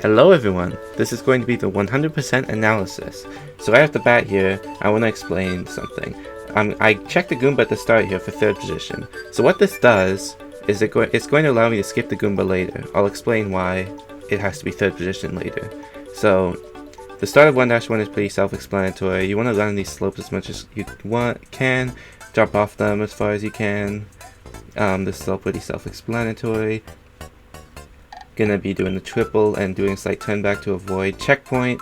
Hello everyone, this is going to be the 100% analysis. So right off the bat here, I want to explain something. I checked the Goomba at the start here for 3rd position. So what this does is it's going to allow me to skip the Goomba later. I'll explain why it has to be 3rd position later. So the start of 1-1 is pretty self-explanatory. You want to run these slopes as much as you can, drop off them as far as you can. This is all pretty self-explanatory. Gonna be doing the triple and doing a slight turn back to avoid checkpoint.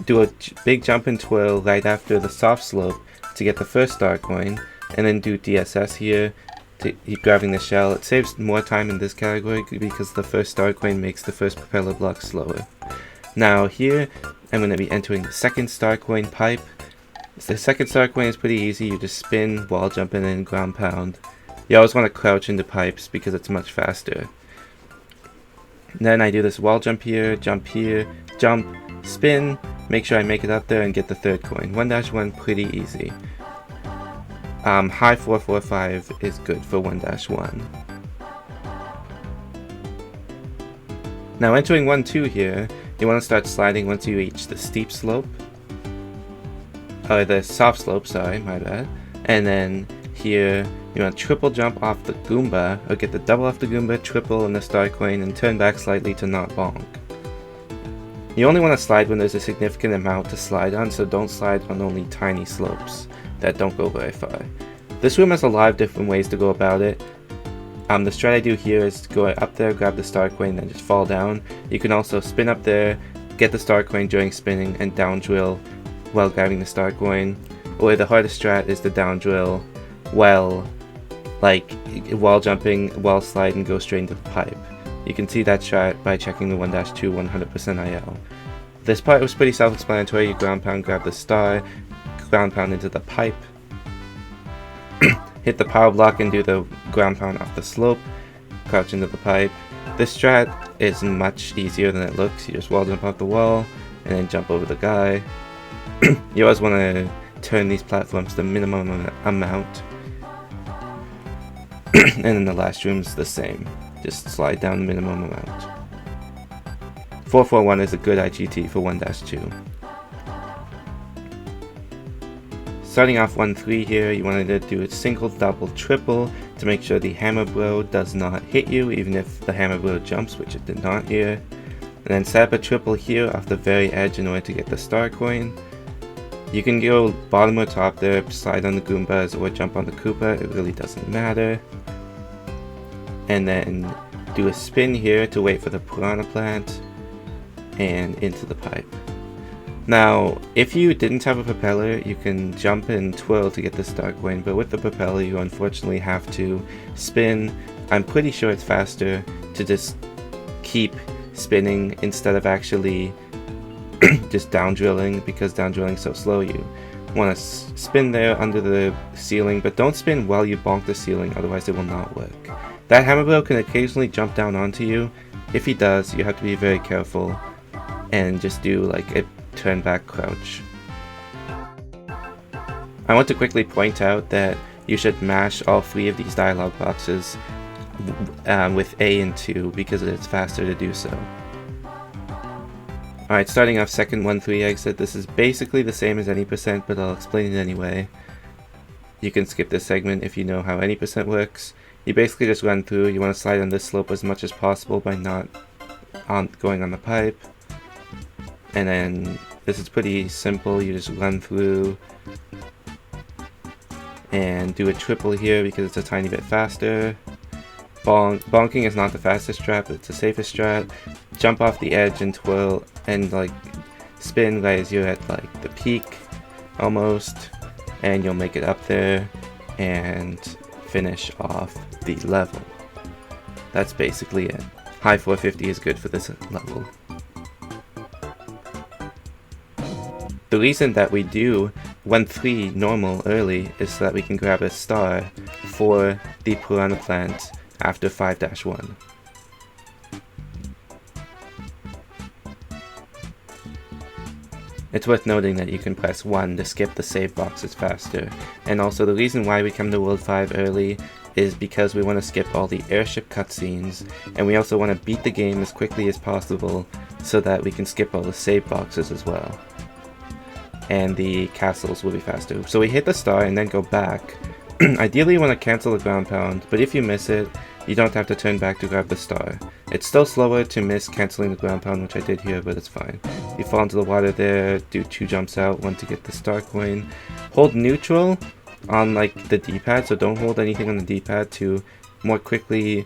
Do a big jump and twirl right after the soft slope to get the first star coin, and then do DSS here to keep grabbing the shell. It saves more time in this category because the first star coin makes the first propeller block slower. Now here I'm going to be entering the second star coin pipe. The second star coin is pretty easy. You just spin, wall jump, and then ground pound. You always want to crouch into pipes because it's much faster. Then I do this wall jump here, jump, spin, make sure I make it up there and get the 3rd coin. 1-1 pretty easy. High 445 is good for 1-1. Now entering 1-2 here, you want to start sliding once you reach the steep slope. The soft slope, sorry, my bad. And then here, you want to triple jump off the Goomba, or get the double off the Goomba, triple in the star coin, and turn back slightly to not bonk. You only want to slide when there's a significant amount to slide on, so don't slide on only tiny slopes that don't go very far. This room has a lot of different ways to go about it. The strat I do here is to go up there, grab the star coin, then just fall down. You can also spin up there, get the star coin during spinning, and down drill while grabbing the star coin. Or the hardest strat is the down drill while jumping, while sliding, go straight into the pipe. You can see that strat by checking the 1-2 100% IL. This part was pretty self-explanatory. You ground pound, grab the star, ground pound into the pipe, hit the power block and do the ground pound off the slope, crouch into the pipe. This strat is much easier than it looks. You just wall jump off the wall and then jump over the guy. You always want to turn these platforms the minimum amount. And then the last room is the same. Just slide down the minimum amount. 441 is a good IGT for 1-2. Starting off 1-3 here, you wanted to do a single, double, triple to make sure the hammer blow does not hit you, even if the hammer blow jumps, which it did not here. And then set up a triple here off the very edge in order to get the star coin. You can go bottom or top there, slide on the Goombas or jump on the Koopa, it really doesn't matter. And then do a spin here to wait for the piranha plant and into the pipe. Now, if you didn't have a propeller, you can jump and twirl to get the star coin, but with the propeller you unfortunately have to spin. I'm pretty sure it's faster to just keep spinning instead of actually just down drilling, because down drilling is so slow. You want to spin there under the ceiling, but don't spin while you bonk the ceiling, otherwise it will not work. That hammer blow can occasionally jump down onto you. If he does, you have to be very careful and just do like a turn back crouch. I want to quickly point out that you should mash all 3 of these dialog boxes with A and 2 because it's faster to do so. Alright, starting off second 1-3 exit. This is basically the same as any percent, but I'll explain it anyway. You can skip this segment if you know how any percent works. You basically just run through. You want to slide on this slope as much as possible by not going on the pipe. And then this is pretty simple. You just run through and do a triple here because it's a tiny bit faster. Bonking is not the fastest strat, but it's the safest strat. Jump off the edge and twirl and like spin right as you're at like the peak almost, and you'll make it up there and finish off the level. That's basically it. High 450 is good for this level. The reason that we do 1-3 normal early is so that we can grab a star for the piranha plant after 5-1. It's worth noting that you can press 1 to skip the save boxes faster, and also the reason why we come to World 5 early is because we want to skip all the airship cutscenes, and we also want to beat the game as quickly as possible so that we can skip all the save boxes as well. And the castles will be faster. So we hit the star and then go back. Ideally you want to cancel the ground pound, but if you miss it, you don't have to turn back to grab the star. It's still slower to miss canceling the ground pound, which I did here, but it's fine. You fall into the water there, do 2 jumps out, 1 to get the star coin. Hold neutral on like the D-pad, so don't hold anything on the D-pad to more quickly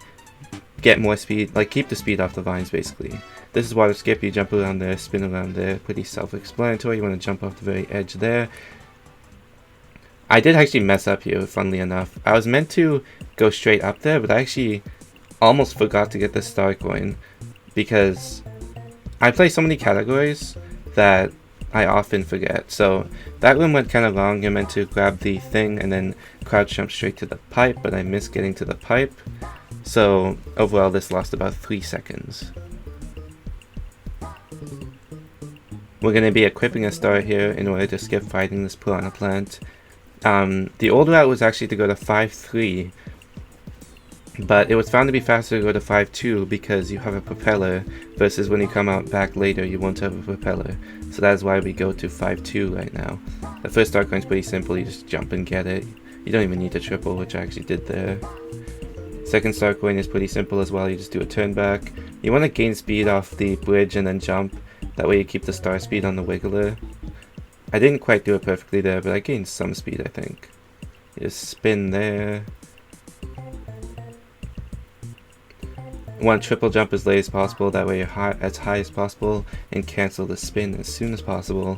get more speed, like keep the speed off the vines basically. This is water skip, you jump around there, spin around there, pretty self-explanatory. You want to jump off the very edge there. I did actually mess up here, funnily enough. I was meant to go straight up there, but I actually almost forgot to get the star coin because I play so many categories that I often forget. So that room went kind of long. You're meant to grab the thing and then crouch jump straight to the pipe, but I missed getting to the pipe. So overall this lost about 3 seconds. We're going to be equipping a star here in order to skip fighting this piranha plant. The old route was actually to go to 5-3, but it was found to be faster to go to 5-2 because you have a propeller, versus when you come out back later you won't have a propeller. So that's why we go to 5-2 right now. The first star coin is pretty simple, you just jump and get it. You don't even need to triple, which I actually did there. Second star coin is pretty simple as well, you just do a turn back. You want to gain speed off the bridge and then jump, that way you keep the star speed on the wiggler. I didn't quite do it perfectly there, but I gained some speed, I think. You just spin there. You want to triple jump as late as possible, that way you're as high as possible, and cancel the spin as soon as possible.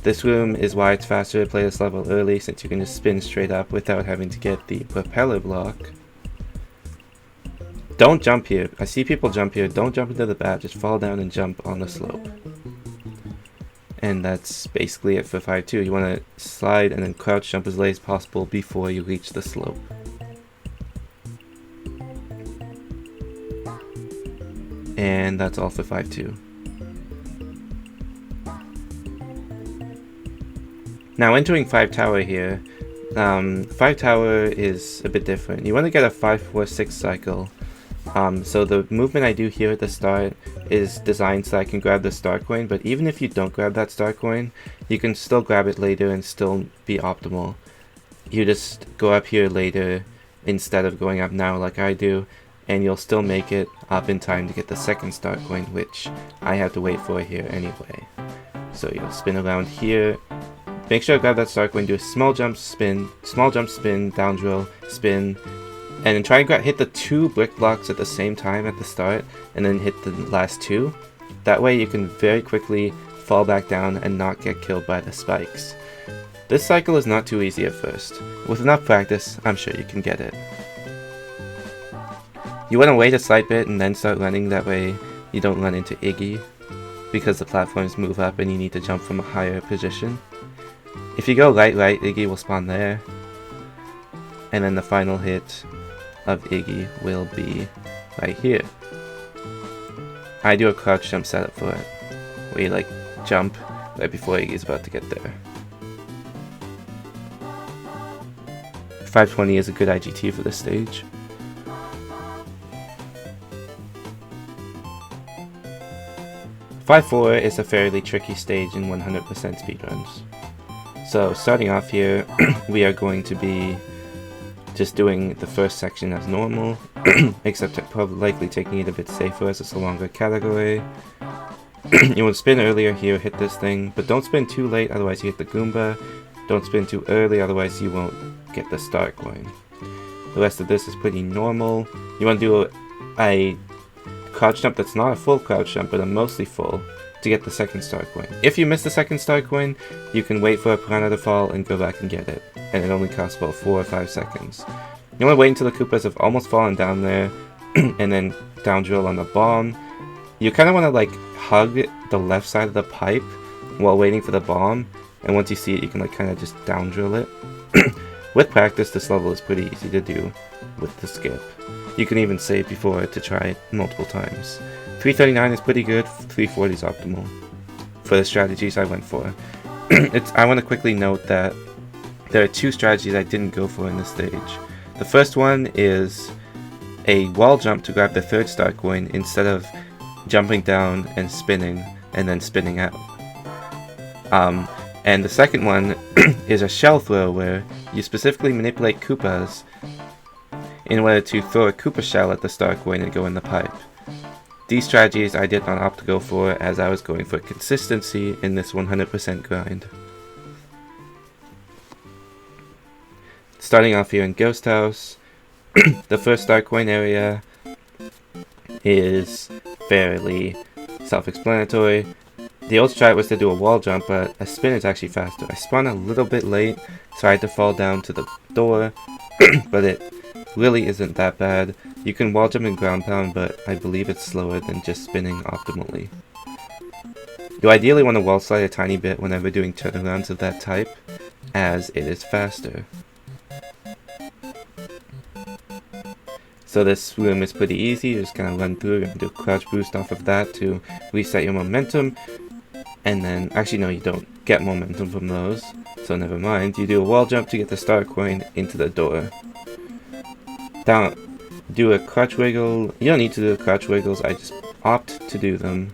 This room is why it's faster to play this level early, since you can just spin straight up without having to get the propeller block. Don't jump here. I see people jump here. Don't jump into the bat, just fall down and jump on the slope. And that's basically it for 5-2. You want to slide and then crouch jump as late as possible before you reach the slope. And that's all for 5-2. Now entering 5 tower here, 5 tower is a bit different. You want to get a 5-4-6 cycle. So the movement I do here at the start is designed so I can grab the star coin, but even if you don't grab that star coin, you can still grab it later and still be optimal. You just go up here later instead of going up now like I do, and you'll still make it up in time to get the second star coin, which I have to wait for here anyway. So you'll spin around here, make sure to grab that star coin, do a small jump spin, down drill, spin, and then try and hit the 2 brick blocks at the same time at the start, and then hit the last 2. That way you can very quickly fall back down and not get killed by the spikes. This cycle is not too easy at first. With enough practice, I'm sure you can get it. You want to wait a slight bit and then start running, that way you don't run into Iggy, because the platforms move up and you need to jump from a higher position. If you go right, Iggy will spawn there, and then the final hit of Iggy will be right here. I do a crouch jump setup for it, where you like jump right before Iggy's about to get there. 520 is a good IGT for this stage. "5-4 is a fairly tricky stage in 100% speedruns. So starting off here, we are going to be just doing the first section as normal, except probably likely taking it a bit safer as it's a longer category. You want to spin earlier here, hit this thing, but don't spin too late, otherwise you hit the Goomba. Don't spin too early, otherwise you won't get the star coin. The rest of this is pretty normal. You want to do a crouch jump that's not a full crouch jump, but a mostly full, to get the second star coin. If you miss the second star coin, you can wait for a piranha to fall and go back and get it, and it only costs about 4 or 5 seconds. You want to wait until the Koopas have almost fallen down there, and then down drill on the bomb. You kind of want to like hug the left side of the pipe while waiting for the bomb, and once you see it, you can like kind of just down drill it. With practice, this level is pretty easy to do with the skip. You can even save before to try it multiple times. 339 is pretty good, 340 is optimal for the strategies I went for. I want to quickly note that there are 2 strategies I didn't go for in this stage. The first one is a wall jump to grab the 3rd star coin instead of jumping down and then spinning out. And the second one is a shell throw, where you specifically manipulate Koopas in order to throw a Koopa shell at the star coin and go in the pipe. These strategies I did not opt to go for, as I was going for consistency in this 100% grind. Starting off here in Ghost House, the first star coin area is fairly self-explanatory. The old strat was to do a wall jump, but a spin is actually faster. I spun a little bit late, so I had to fall down to the door, but it really isn't that bad. You can wall jump and ground pound, but I believe it's slower than just spinning optimally. You ideally want to wall slide a tiny bit whenever doing turnarounds of that type, as it is faster. So this room is pretty easy. You just kind of run through and do a crouch boost off of that to reset your momentum. And then, actually no, you don't get momentum from those, so never mind. You do a wall jump to get the star coin into the door. Down, do a crouch wiggle. You don't need to do the crouch wiggles, I just opt to do them.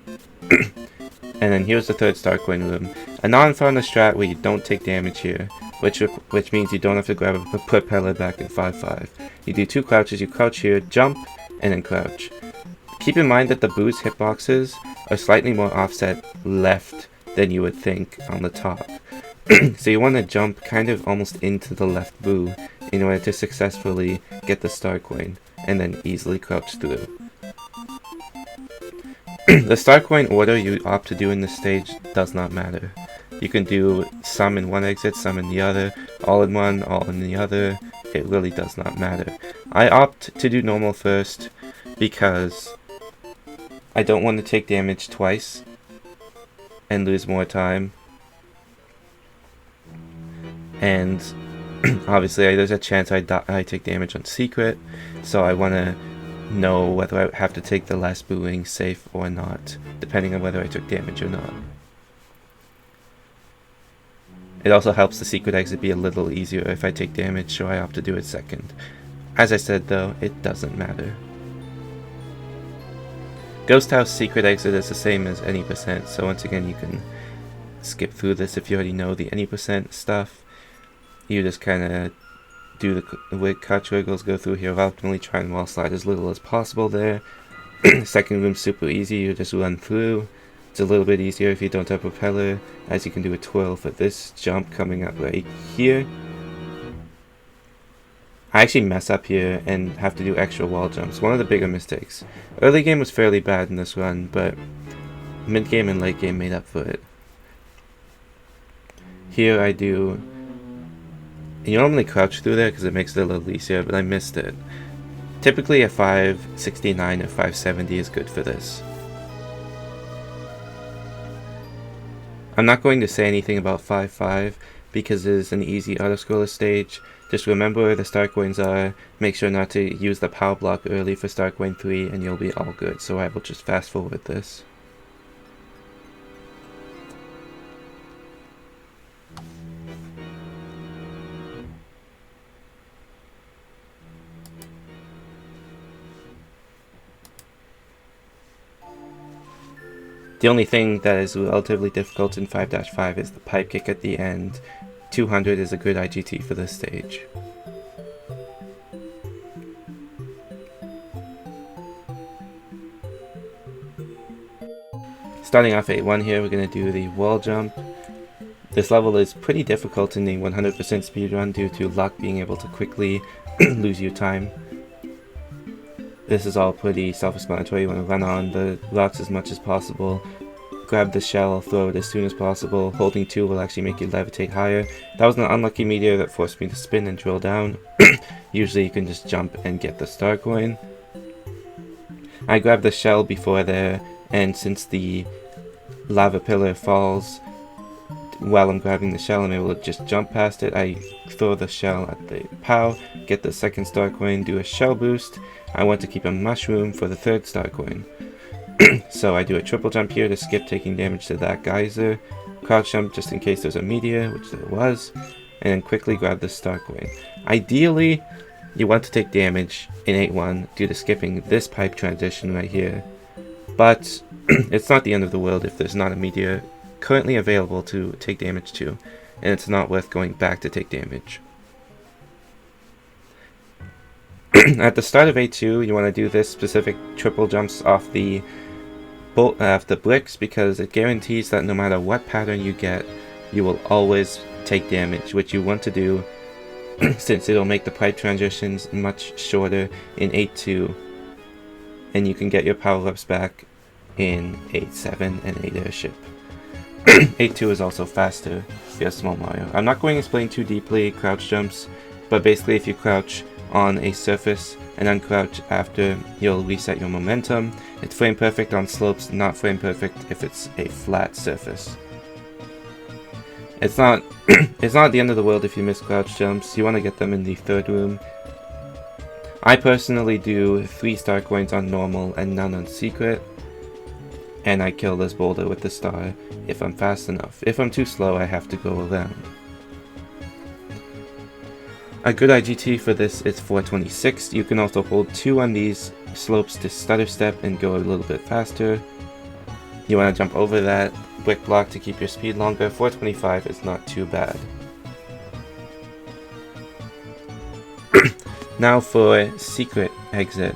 And then here's the third star coin room. A non-fauna strat where you don't take damage here, which means you don't have to grab a propeller back in 5-5. You do 2 crouches, you crouch here, jump, and then crouch. Keep in mind that the boo's hitboxes are slightly more offset left than you would think on the top. So you want to jump kind of almost into the left boo in order to successfully get the star coin, and then easily crouch through. The star coin order you opt to do in this stage does not matter. You can do some in one exit, some in the other, all in one, all in the other. It really does not matter. I opt to do normal first because I don't want to take damage twice and lose more time. And obviously there's a chance I take damage on secret, so I want to know whether I have to take the last booing safe or not, depending on whether I took damage or not. It also helps the secret exit be a little easier if I take damage, so I opt to do it second. As I said though, it doesn't matter. Ghost House secret exit is the same as any percent, so once again you can skip through this if you already know the any percent stuff. You just kind of do the crouch wiggles, go through here, optimally try and wall slide as little as possible there. Second room's super easy, you just run through. It's a little bit easier if you don't have propeller, as you can do a twirl for this jump coming up right here. I actually mess up here and have to do extra wall jumps, one of the bigger mistakes. Early game was fairly bad in this run, but mid game and late game made up for it. Here I do, you normally crouch through there because it makes it a little easier, but I missed it. Typically a 569 or 570 is good for this. I'm not going to say anything about 5-5 because it is an easy autoscroller stage. Just remember where the star coins are, make sure not to use the power block early for star coin 3 and you'll be all good, so I will just fast forward this. The only thing that is relatively difficult in 5-5 is the pipe kick at the end. 200 is a good IGT for this stage. Starting off 8-1 here, we're going to do the wall jump. This level is pretty difficult in the 100% speedrun due to luck being able to quickly lose your time. This is all pretty self-explanatory. You want to run on the rocks as much as possible, grab the shell, throw it as soon as possible. Holding 2 will actually make you levitate higher. That was an unlucky meteor that forced me to spin and drill down. Usually you can just jump and get the star coin. I grabbed the shell before there, and since the lava pillar falls while I'm grabbing the shell, I'm able to just jump past it. I throw the shell at the POW, get the second star coin, do a shell boost. I want to keep a mushroom for the third star coin. So I do a triple jump here to skip taking damage to that geyser, crouch jump just in case there's a meteor, which there was, and then quickly grab the star coin. Ideally, you want to take damage in 8-1 due to skipping this pipe transition right here. but it's not the end of the world if there's not a meteor currently available to take damage to, and it's not worth going back to take damage. At the start of A2, you want to do this specific triple jumps off the bricks, because it guarantees that no matter what pattern you get, you will always take damage, which you want to do since it'll make the pipe transitions much shorter in A2, and you can get your power-ups back in A7 and 8 Airship. A2 is also faster if you're Small Mario. I'm not going to explain too deeply crouch jumps, but basically if you crouch on a surface and uncrouch after, you'll reset your momentum. It's frame perfect on slopes, not frame perfect if it's a flat surface. It's not it's not the end of the world if you miss crouch jumps. You want to get them in the third room. I personally do 3 star coins on normal and none on secret, and I kill this boulder with the star if I'm fast enough. If I'm too slow, I have to go around. A good IGT for this is 426. You can also hold 2 on these slopes to stutter step and go a little bit faster. You want to jump over that brick block to keep your speed longer. 425 is not too bad. Now for secret exit.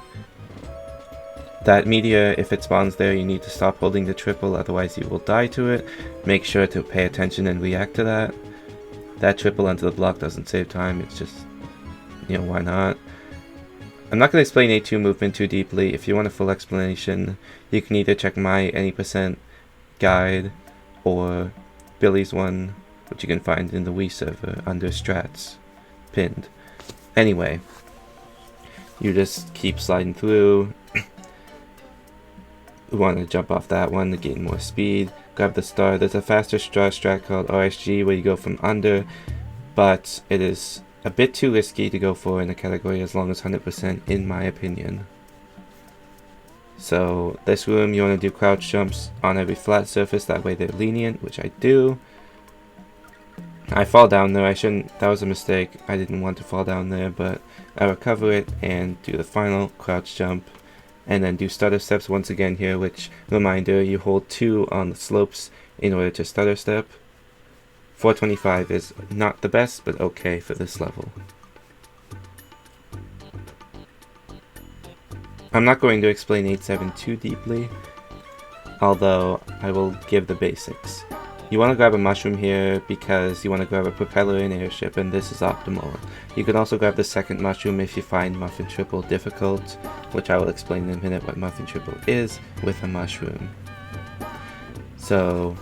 That meteor, if it spawns there, you need to stop holding the triple, otherwise you will die to it. Make sure to pay attention and react to that. That triple onto the block doesn't save time, it's just, you know, why not? I'm not going to explain A2 movement too deeply. If you want a full explanation, you can either check my any% guide or Billy's one, which you can find in the Wii server under strats, pinned. Anyway, you just keep sliding through. We want to jump off that one to gain more speed. Grab the star. There's a faster strat called RSG where you go from under, but it is a bit too risky to go for in a category as long as 100% in my opinion. So this room, you want to do crouch jumps on every flat surface, that way they're lenient, which I do. I fall down there. I shouldn't. That was a mistake. I didn't want to fall down there, but I recover it and do the final crouch jump. And then do stutter steps once again here, which, reminder, you hold 2 on the slopes in order to stutter step. 425 is not the best, but okay for this level. I'm not going to explain 8-7 too deeply, although I will give the basics. You want to grab a mushroom here because you want to grab a propeller in Airship, and this is optimal. You can also grab the second mushroom if you find Muffin Triple difficult, which I will explain in a minute what Muffin Triple is with a mushroom. So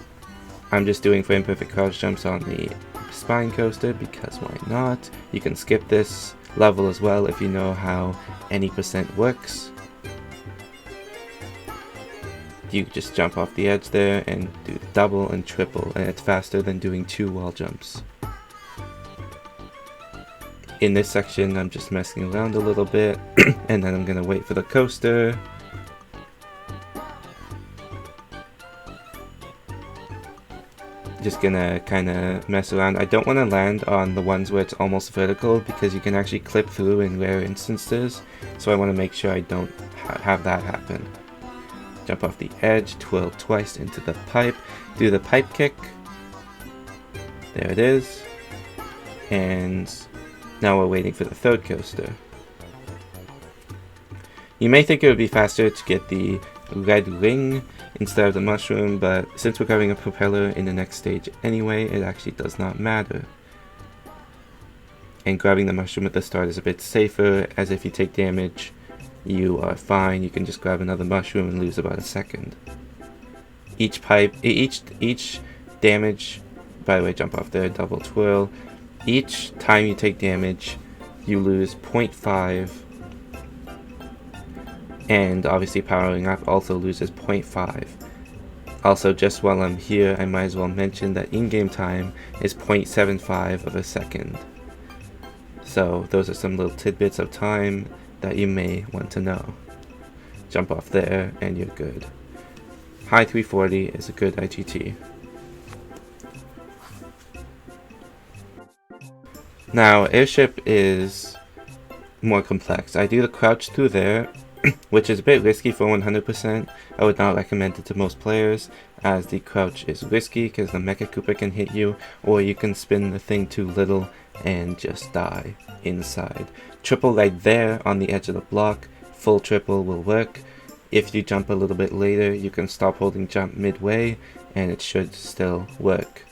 I'm just doing frame perfect crouch jumps on the spine coaster because why not? You can skip this level as well if you know how any % works. You just jump off the edge there and do double and triple, and it's faster than doing 2 wall jumps. In this section, I'm just messing around a little bit, and then I'm gonna wait for the coaster. Just gonna kinda mess around. I don't wanna land on the ones where it's almost vertical because you can actually clip through in rare instances, so I wanna make sure I don't have that happen. Jump off the edge, twirl twice into the pipe, do the pipe kick. There it is. And now we're waiting for the third coaster. You may think it would be faster to get the red ring instead of the mushroom, but since we're grabbing a propeller in the next stage anyway, it actually does not matter. And grabbing the mushroom at the start is a bit safer, as if you take damage, you are fine. You can just grab another mushroom and lose about a second. Each damage, by the way, jump off there, double twirl. Each time you take damage, you lose 0.5. And obviously powering up also loses 0.5. Also, just while I'm here, I might as well mention that in-game time is 0.75 of a second. So those are some little tidbits of time that you may want to know. Jump off there and you're good. High 340 is a good IGT. Now, Airship is more complex. I do the crouch through there, which is a bit risky for 100%. I would not recommend it to most players, as the crouch is risky because the Mecha Koopa can hit you, or you can spin the thing too little and just die inside. Triple right there on the edge of the block, full triple will work. If you jump a little bit later, you can stop holding jump midway, and it should still work.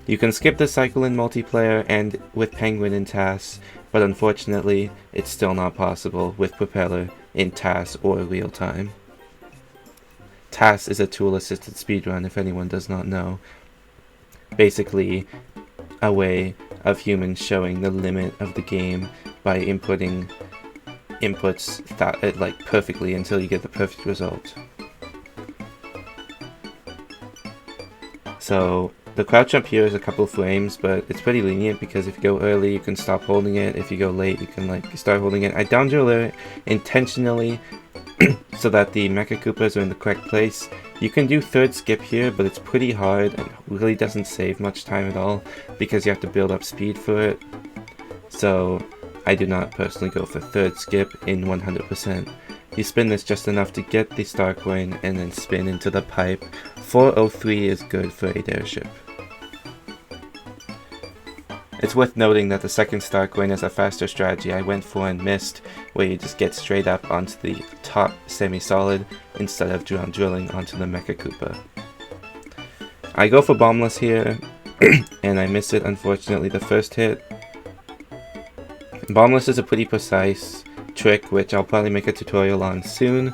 You can skip the cycle in multiplayer and with Penguin in TAS, but unfortunately, it's still not possible with Propeller in TAS or real time. TAS is a tool-assisted speedrun, if anyone does not know. Basically, a way of humans showing the limit of the game by inputting inputs that like perfectly until you get the perfect result. So the crouch jump here is a couple frames, but it's pretty lenient because if you go early you can stop holding it, if you go late you can like start holding it. I down drill it intentionally so that the Mecha Koopas are in the correct place. You can do third skip here, but it's pretty hard and really doesn't save much time at all because you have to build up speed for it. So I do not personally go for third skip in 100%. You spin this just enough to get the star coin and then spin into the pipe. 403 is good for 8 airship. It's worth noting that the second star coin is a faster strategy I went for and missed, where you just get straight up onto the top semi-solid instead of drilling onto the Mecha Koopa. I go for bombless here, and I miss it unfortunately the first hit. Bombless is a pretty precise trick which I'll probably make a tutorial on soon,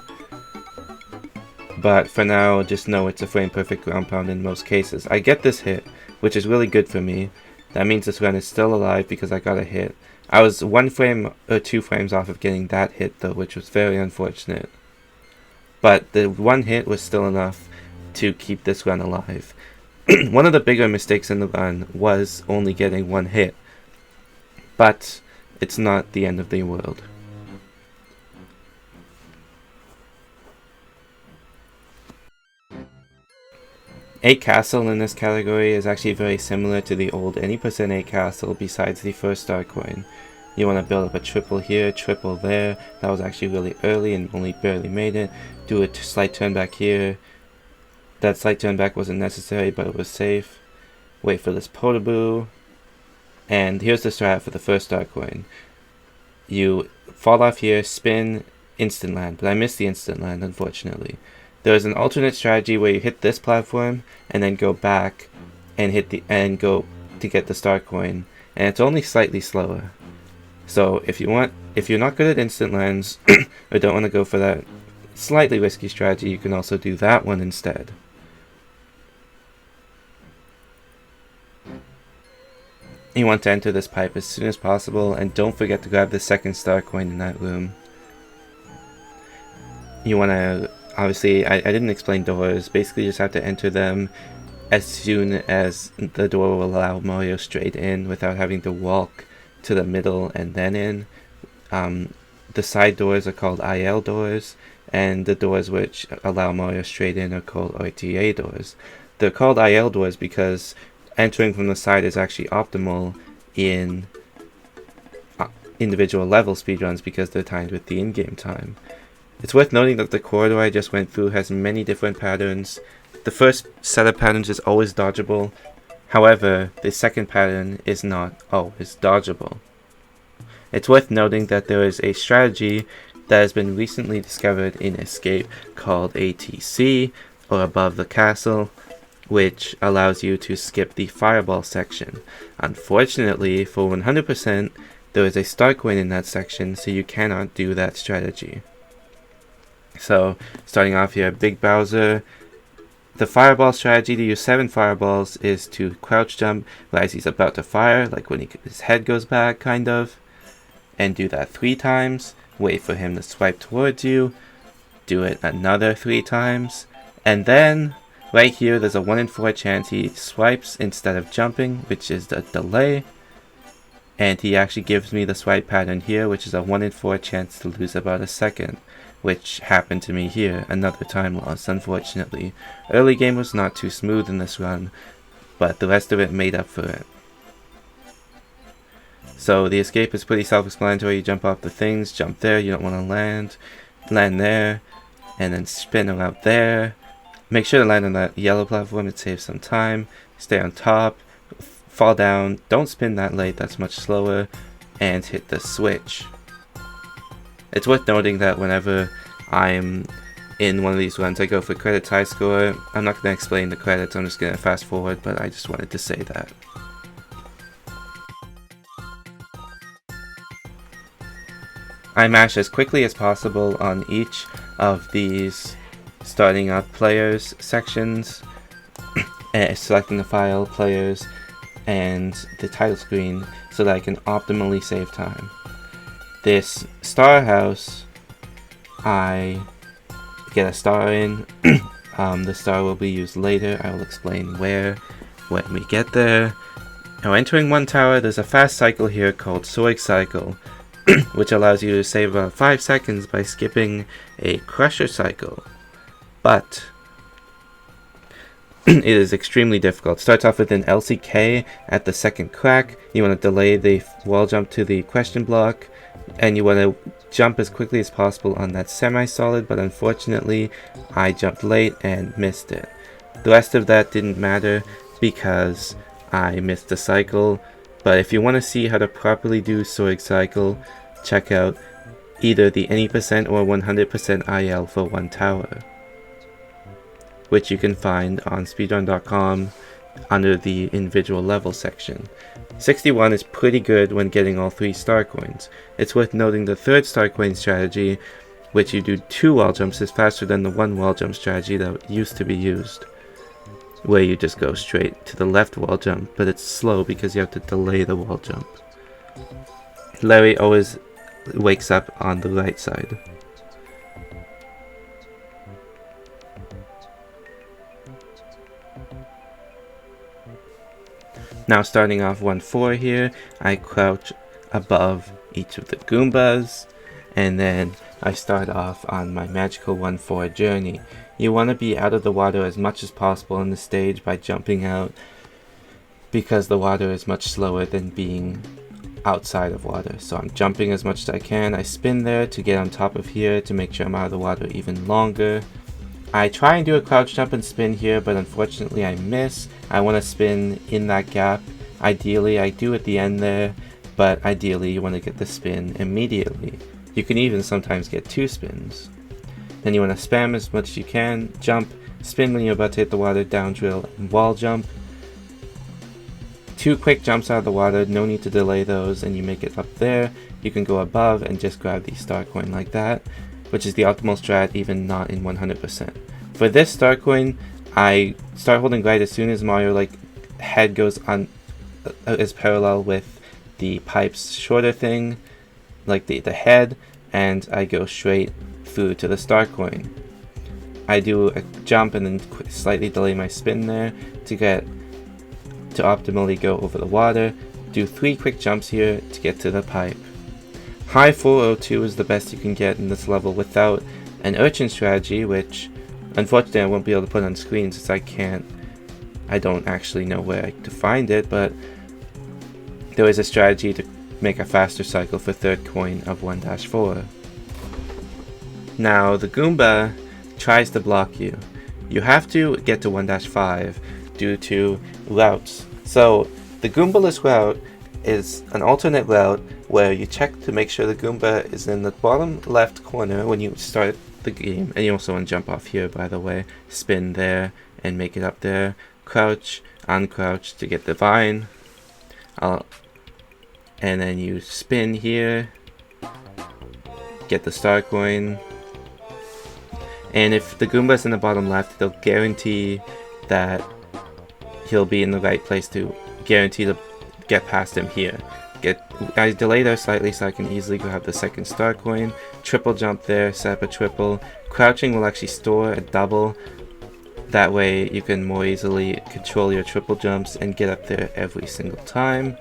but for now just know it's a frame perfect ground pound in most cases. I get this hit, which is really good for me. That means this run is still alive because I got a hit. I was 1 frame or 2 frames off of getting that hit though, which was very unfortunate. But the 1 hit was still enough to keep this run alive. One of the bigger mistakes in the run was only getting 1 hit, but it's not the end of the world. A castle in this category is actually very similar to the old any percent A castle besides the first star coin. You want to build up a triple here, triple there. That was actually really early and only barely made it. Do a slight turn back here. That slight turn back wasn't necessary, but it was safe. Wait for this Potaboo. And here's the strat for the first star coin. You fall off here, spin, instant land, but I missed the instant land unfortunately. There is an alternate strategy where you hit this platform and then go back and hit the and go to get the star coin, and it's only slightly slower. So if you're not good at instant lands or don't want to go for that slightly risky strategy, you can also do that one instead. You want to enter this pipe as soon as possible, and don't forget to grab the second star coin in that room. You want to, obviously, I didn't explain doors. Basically, you just have to enter them as soon as the door will allow Mario straight in without having to walk to the middle and then in. The side doors are called IL doors, and the doors which allow Mario straight in are called RTA doors. They're called IL doors because entering from the side is actually optimal in individual level speedruns because they're timed with the in-game time. It's worth noting that the corridor I just went through has many different patterns. The first set of patterns is always dodgeable. However, the second pattern is not always dodgeable. It's worth noting that there is a strategy that has been recently discovered in Escape called ATC, or Above the Castle, which allows you to skip the fireball section. Unfortunately, for 100%, there is a star coin in that section, so you cannot do that strategy. So, starting off here, Big Bowser. The fireball strategy to use 7 fireballs is to crouch jump as he's about to fire, like when his head goes back, kind of. And do that 3 times. Wait for him to swipe towards you. Do it another 3 times. And then, right here, there's a 1 in 4 chance he swipes instead of jumping, which is the delay. And he actually gives me the swipe pattern here, which is a 1 in 4 chance to lose about a second, which happened to me here, another time loss, unfortunately. Early game was not too smooth in this run, but the rest of it made up for it. So the escape is pretty self-explanatory. You jump off the things, jump there, you don't want to land. land there, and then spin around there. Make sure to land on that yellow platform, it saves some time. Stay on top, fall down, don't spin that late, that's much slower, and hit the switch. It's worth noting that whenever I'm in one of these runs, I go for credits high score. I'm not going to explain the credits, I'm just going to fast forward, but I just wanted to say that. I mash as quickly as possible on each of these starting up players sections, selecting the file, players, and the title screen so that I can optimally save time. This star house, I get a star in. The star will be used later. I will explain where when we get there. Now entering one tower, there's a fast cycle here called Sword Cycle, which allows you to save about 5 seconds by skipping a Crusher cycle. But it is extremely difficult. Starts off with an LCK at the second crack. You want to delay the wall jump to the question block, and you want to jump as quickly as possible on that semi-solid, but unfortunately I jumped late and missed it. The rest of that didn't matter because I missed the cycle, but if you want to see how to properly do Sword Cycle, check out either the any percent or 100% IL for one tower, which you can find on speedrun.com under the individual level section. 61 is pretty good when getting all 3 star coins. It's worth noting the 3rd star coin strategy, which you do 2 wall jumps, is faster than the 1 wall jump strategy that used to be used, where you just go straight to the left wall jump, but it's slow because you have to delay the wall jump. Larry always wakes up on the right side. Now starting off 1-4 here, I crouch above each of the Goombas, and then I start off on my magical 1-4 journey. You want to be out of the water as much as possible on the stage by jumping out, because the water is much slower than being outside of water. So I'm jumping as much as I can. I spin there to get on top of here to make sure I'm out of the water even longer. I try and do a crouch jump and spin here, but unfortunately I miss. I want to spin in that gap. Ideally I do at the end there, but ideally you want to get the spin immediately. You can even sometimes get 2 spins. Then you want to spam as much as you can, jump, spin when you're about to hit the water, down drill, and wall jump. 2 quick jumps out of the water, no need to delay those, and you make it up there. You can go above and just grab the star coin like that, which is the optimal strat, even not in 100%. For this star coin, I start holding right as soon as Mario head goes on, is parallel with the pipe's shorter thing, like the head, and I go straight through to the star coin. I do a jump and then slightly delay my spin there to optimally go over the water. Do 3 quick jumps here to get to the pipe. High 402 is the best you can get in this level without an urchin strategy, which unfortunately I won't be able to put on screen since I don't actually know where to find it, but there is a strategy to make a faster cycle for 3rd coin of 1-4. Now the Goomba tries to block you. You have to get to 1-5 due to routes. So the Goomba-less route is an alternate route where you check to make sure the Goomba is in the bottom left corner when you start the game, and you also want to jump off here, by the way, spin there and make it up there, crouch, uncrouch to get the vine, and then you spin here, get the star coin, and if the Goomba's in the bottom left, they'll guarantee that he'll be in the right place to guarantee to get past him here. I delay there slightly so I can easily grab the 2nd star coin, triple jump there, set up a triple. Crouching will actually store a double, that way you can more easily control your triple jumps and get up there every single time.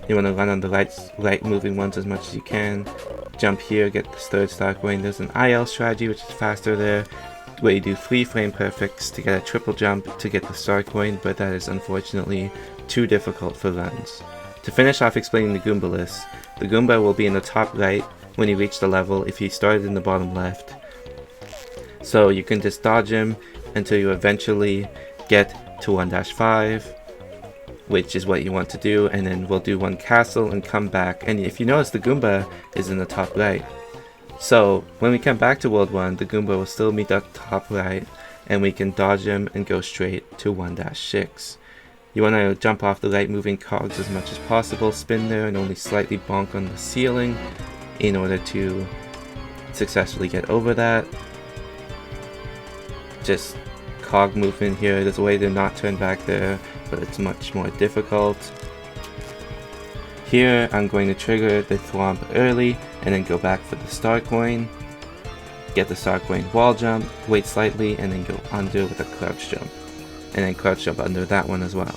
You want to run on the right moving ones as much as you can. Jump here, get the 3rd star coin. There's an IL strategy which is faster there, where you do 3 frame perfects to get a triple jump to get the star coin, but that is unfortunately too difficult for runs. To finish off explaining the Goomba list, the Goomba will be in the top right when you reach the level if you started in the bottom left. So you can just dodge him until you eventually get to 1-5, which is what you want to do, and then we'll do one castle and come back. And if you notice, the Goomba is in the top right. So when we come back to World 1, the Goomba will still meet the top right, and we can dodge him and go straight to 1-6. You want to jump off the light moving cogs as much as possible, spin there and only slightly bonk on the ceiling in order to successfully get over that. Just cog movement here. There's a way to not turn back there, but it's much more difficult. Here I'm going to trigger the thwomp early and then go back for the star coin. Get the star coin wall jump, wait slightly, and then go under with a crouch jump. And then crouch jump under that one as well.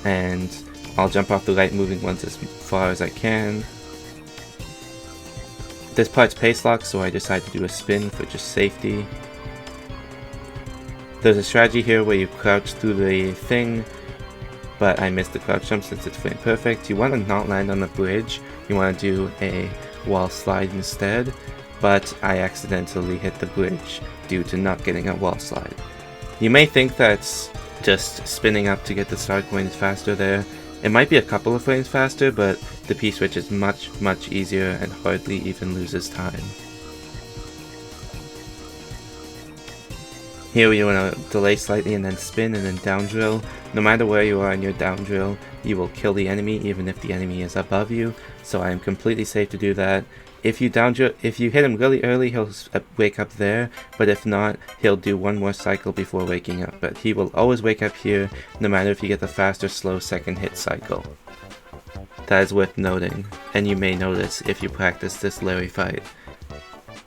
And I'll jump off the light moving ones as far as I can. This part's pace lock, so I decide to do a spin for just safety. There's a strategy here where you crouch through the thing, but I missed the crouch jump since it's frame perfect. You want to not land on the bridge, you want to do a wall slide instead, but I accidentally hit the bridge due to not getting a wall slide. You may think that's just spinning up to get the star coin is faster there. It might be a couple of frames faster, but the P-switch is much easier and hardly even loses time. Here you want to delay slightly and then spin and then down drill. No matter where you are in your down drill, you will kill the enemy even if the enemy is above you, so I am completely safe to do that. If you hit him really early, he'll wake up there, but if not, he'll do one more cycle before waking up. But he will always wake up here, no matter if you get the fast or slow second hit cycle. That is worth noting, and you may notice if you practice this Larry fight.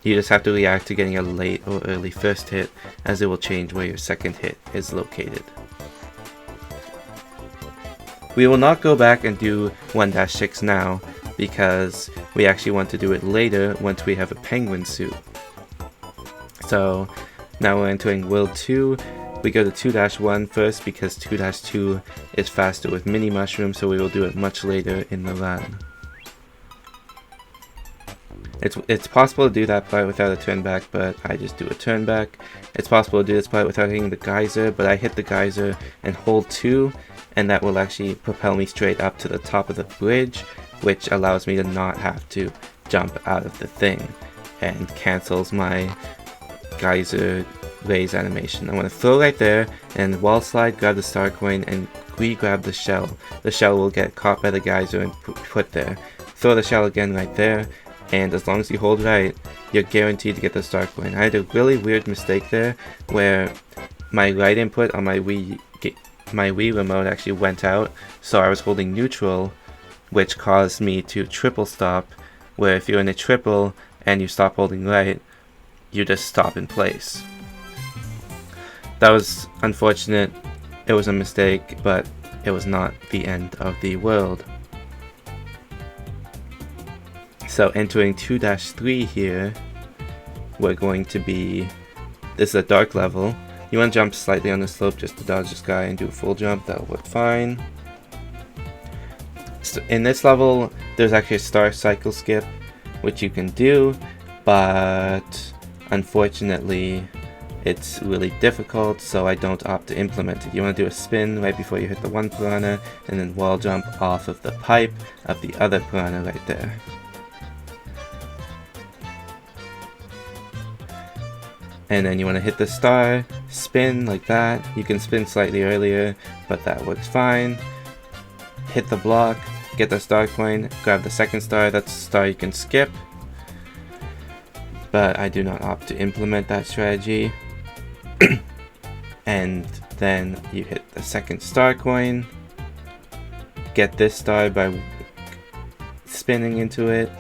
You just have to react to getting a late or early first hit, as it will change where your second hit is located. We will not go back and do 1-6 now, because we actually want to do it later once we have a penguin suit. So now we're entering World 2. We go to 2-1 first because 2-2 is faster with mini mushrooms, so we will do it much later in the run. It's possible to do that part without a turn back, but I just do a turn back. It's possible to do this part without hitting the geyser, but I hit the geyser and hold 2, and that will actually propel me straight up to the top of the bridge, which allows me to not have to jump out of the thing and cancels my geyser raise animation. I want to throw right there and wall slide, grab the star coin, and re-grab the shell. The shell will get caught by the geyser and put there. Throw the shell again right there, and as long as you hold right, you're guaranteed to get the star coin. I had a really weird mistake there where my right input on my Wii remote actually went out, so I was holding neutral, which caused me to triple stop, where if you're in a triple and you stop holding right, you just stop in place. That was unfortunate. It was a mistake, but it was not the end of the world. So entering 2-3 here, we're going to be, this is a dark level. You want to jump slightly on the slope just to dodge this guy and do a full jump, that'll work fine. So in this level, there's actually a star cycle skip, which you can do, but unfortunately, it's really difficult, so I don't opt to implement it. You want to do a spin right before you hit the one piranha, and then wall jump off of the pipe of the other piranha right there. And then you want to hit the star, spin like that. You can spin slightly earlier, but that works fine. Hit the block, get the star coin, grab the second star. That's the star you can skip, but I do not opt to implement that strategy. And then you hit the second star coin, get this star by spinning into it,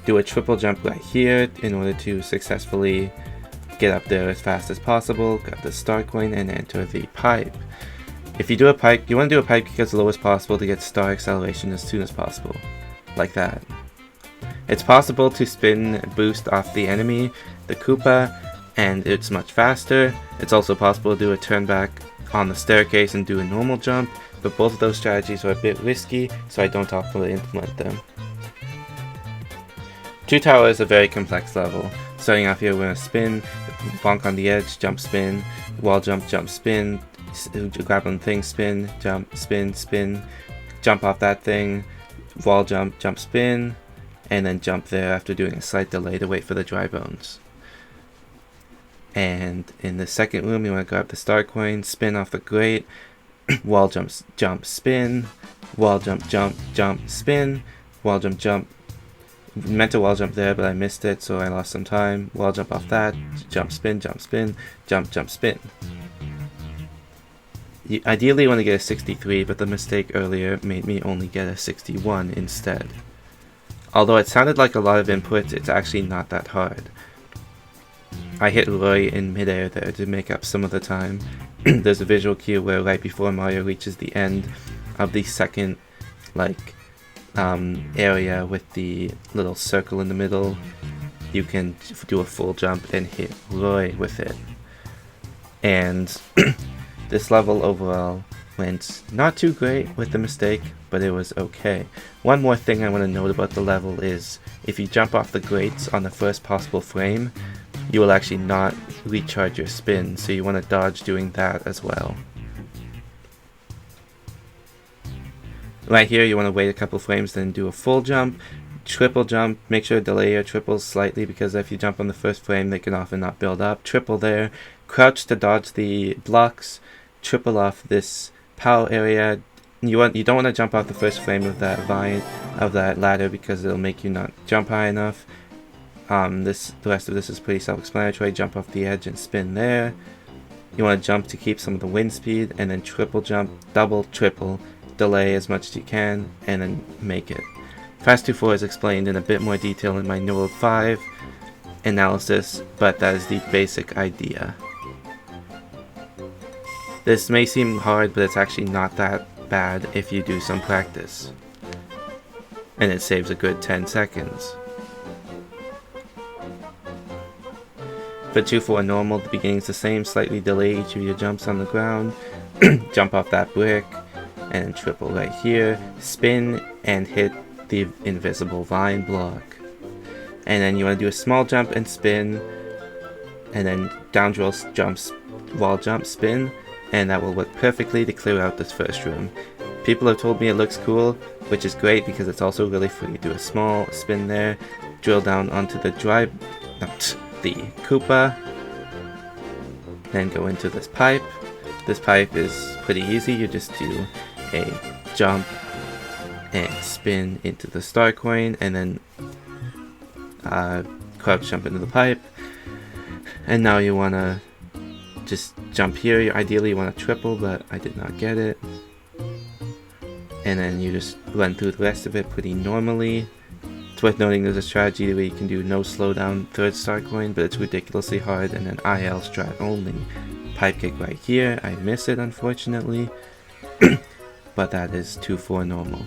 do a triple jump right here in order to successfully get up there as fast as possible, grab the star coin, and enter the pipe. If you do a pipe, you want to do a pipe as low as possible to get star acceleration as soon as possible, like that. It's possible to spin boost off the enemy, the Koopa, and it's much faster. It's also possible to do a turn back on the staircase and do a normal jump, but both of those strategies are a bit risky, so I don't often implement them. 2 Tower is a very complex level. Starting off here, we're gonna spin, bonk on the edge, jump, spin, wall jump, jump, spin, grab on the thing, spin, jump, spin, spin, jump off that thing, wall jump, jump, spin, and then jump there after doing a slight delay to wait for the dry bones. And in the second room, you want to grab the star coin, spin off the grate, wall jump, jump, spin, wall jump, jump, jump, spin, wall jump, jump. Meant to wall jump there, but I missed it, so I lost some time. Wall jump off that, jump, spin, jump, spin, jump, jump, spin. Ideally, you want to get a 63, but the mistake earlier made me only get a 61 instead. Although it sounded like a lot of inputs, it's actually not that hard. I hit Roy in midair there to make up some of the time. There's a visual cue where right before Mario reaches the end of the second, area with the little circle in the middle, you can do a full jump and hit Roy with it. And this level overall went not too great with the mistake, but it was okay. One more thing I want to note about the level is if you jump off the grates on the first possible frame, you will actually not recharge your spin, so you want to dodge doing that as well. Right here, you want to wait a couple frames, then do a full jump, triple jump, make sure to delay your triples slightly because if you jump on the first frame, they can often not build up. Triple there, crouch to dodge the blocks, triple off this power area. You don't want to jump off the first frame of that ladder because it'll make you not jump high enough. The rest of this is pretty self-explanatory. Jump off the edge and spin there. You want to jump to keep some of the wind speed, and then triple jump, double, triple, delay as much as you can, and then make it. Fast 2-4 is explained in a bit more detail in my Node 5 analysis, but that is the basic idea. This may seem hard, but it's actually not that bad if you do some practice. And it saves a good 10 seconds. For 2-4 normal, the beginning is the same, slightly delay each of your jumps on the ground, jump off that brick, and then triple right here, spin, and hit the invisible vine block. And then you want to do a small jump and spin, and then down drill jumps, wall jump, spin, and that will work perfectly to clear out this first room. People have told me it looks cool, which is great because it's also really free. Do a small spin there, drill down onto the the Koopa, then go into this pipe. This pipe is pretty easy. You just do a jump and spin into the star coin, and then crouch jump into the pipe. And now you want to just jump here. Ideally you want to triple, but I did not get it. And then you just run through the rest of it pretty normally. It's worth noting there's a strategy where you can do no slowdown third star coin, but it's ridiculously hard, and then IL strat only. Pipe kick right here, I miss it unfortunately, but that is 2-4 normal.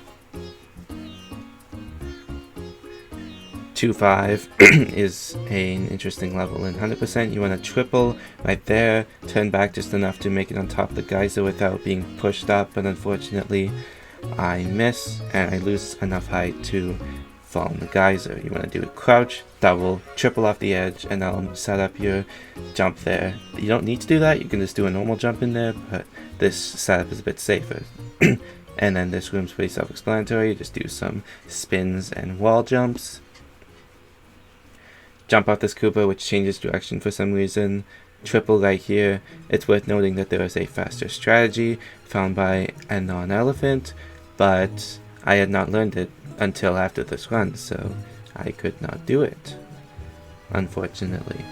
2-5 is an interesting level. In 100% you want to triple right there, turn back just enough to make it on top of the geyser without being pushed up, but unfortunately I miss and I lose enough height to fall in the geyser. You want to do a crouch, double, triple off the edge, and that'll set up your jump there. You don't need to do that, you can just do a normal jump in there, but this setup is a bit safer. And then this room's pretty self-explanatory. You just do some spins and wall jumps. Jump off this Koopa, which changes direction for some reason. Triple right here. It's worth noting that there is a faster strategy found by a non-elephant, but I had not learned it until after this run, so I could not do it, unfortunately.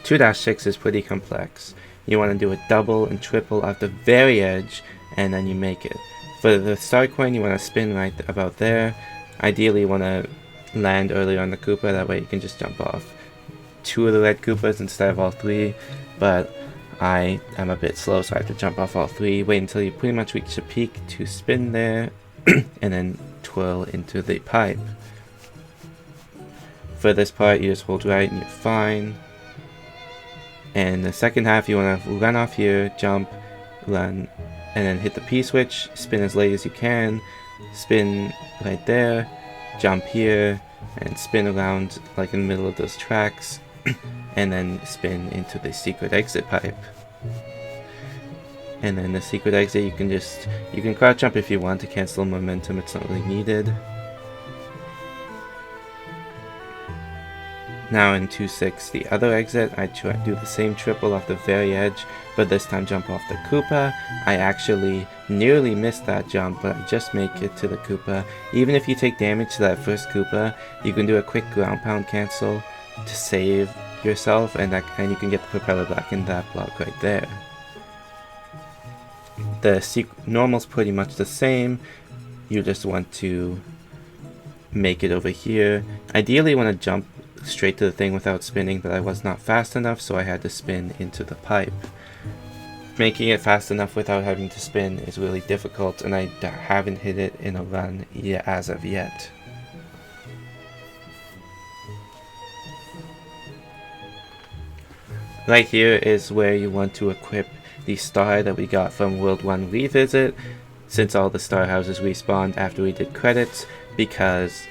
2-6 is pretty complex. You want to do a double and triple at the very edge, and then you make it. For the star coin, you want to spin right about there. Ideally, you want to land earlier on the Koopa, that way you can just jump off 2 of the red Koopas instead of all 3, but I am a bit slow, so I have to jump off all 3, wait until you pretty much reach the peak to spin there, and then twirl into the pipe. For this part, you just hold right and you're fine. And the second half, you want to run off here, jump, run, and then hit the P switch, spin as late as you can, spin right there, jump here, and spin around like in the middle of those tracks, and then spin into the secret exit pipe. And then the secret exit, you can crouch jump if you want to cancel momentum, it's not really needed. Now in 2-6, the other exit, I try to do the same triple off the very edge, but this time jump off the Koopa. I actually nearly missed that jump, but I just make it to the Koopa. Even if you take damage to that first Koopa, you can do a quick ground pound cancel to save yourself, and you can get the propeller back in that block right there. The normal's pretty much the same. You just want to make it over here. Ideally you want to jump straight to the thing without spinning, but I was not fast enough, so I had to spin into the pipe. Making it fast enough without having to spin is really difficult, and I haven't hit it in a run as of yet. Right here is where you want to equip the star that we got from World 1 Revisit, since all the star houses respawned after we did credits, because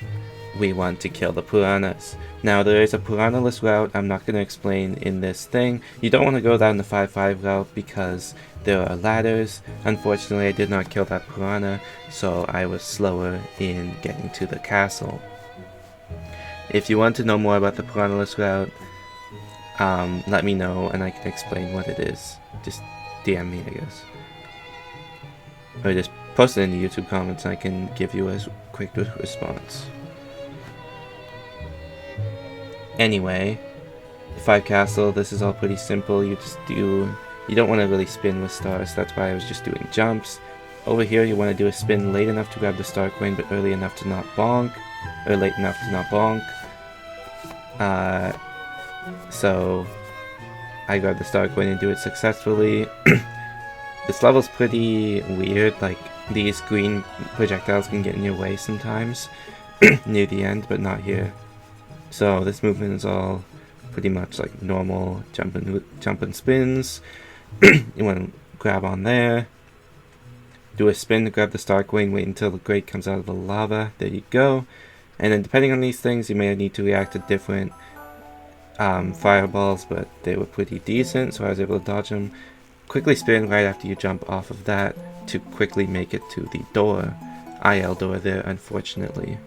we want to kill the piranhas. Now there is a piranha-less route I'm not going to explain in this thing. You don't want to go down the 5-5 route because there are ladders. Unfortunately I did not kill that piranha, so I was slower in getting to the castle. If you want to know more about the piranha-less route, let me know and I can explain what it is. Just DM me, I guess. Or just post it in the YouTube comments and I can give you a quick response. Anyway, the 5 castle, this is all pretty simple. You don't want to really spin with stars, that's why I was just doing jumps. Over here you want to do a spin late enough to grab the star coin, but early enough to not bonk, or late enough to not bonk. So I grab the star coin and do it successfully. This level's pretty weird, like these green projectiles can get in your way sometimes near the end, but not here. So this movement is all pretty much like normal jump and spins. You want to grab on there, do a spin to grab the star coin, wait until the grate comes out of the lava, there you go. And then depending on these things you may need to react to different fireballs, but they were pretty decent, so I was able to dodge them. Quickly spin right after you jump off of that to quickly make it to the door. IL door there, unfortunately.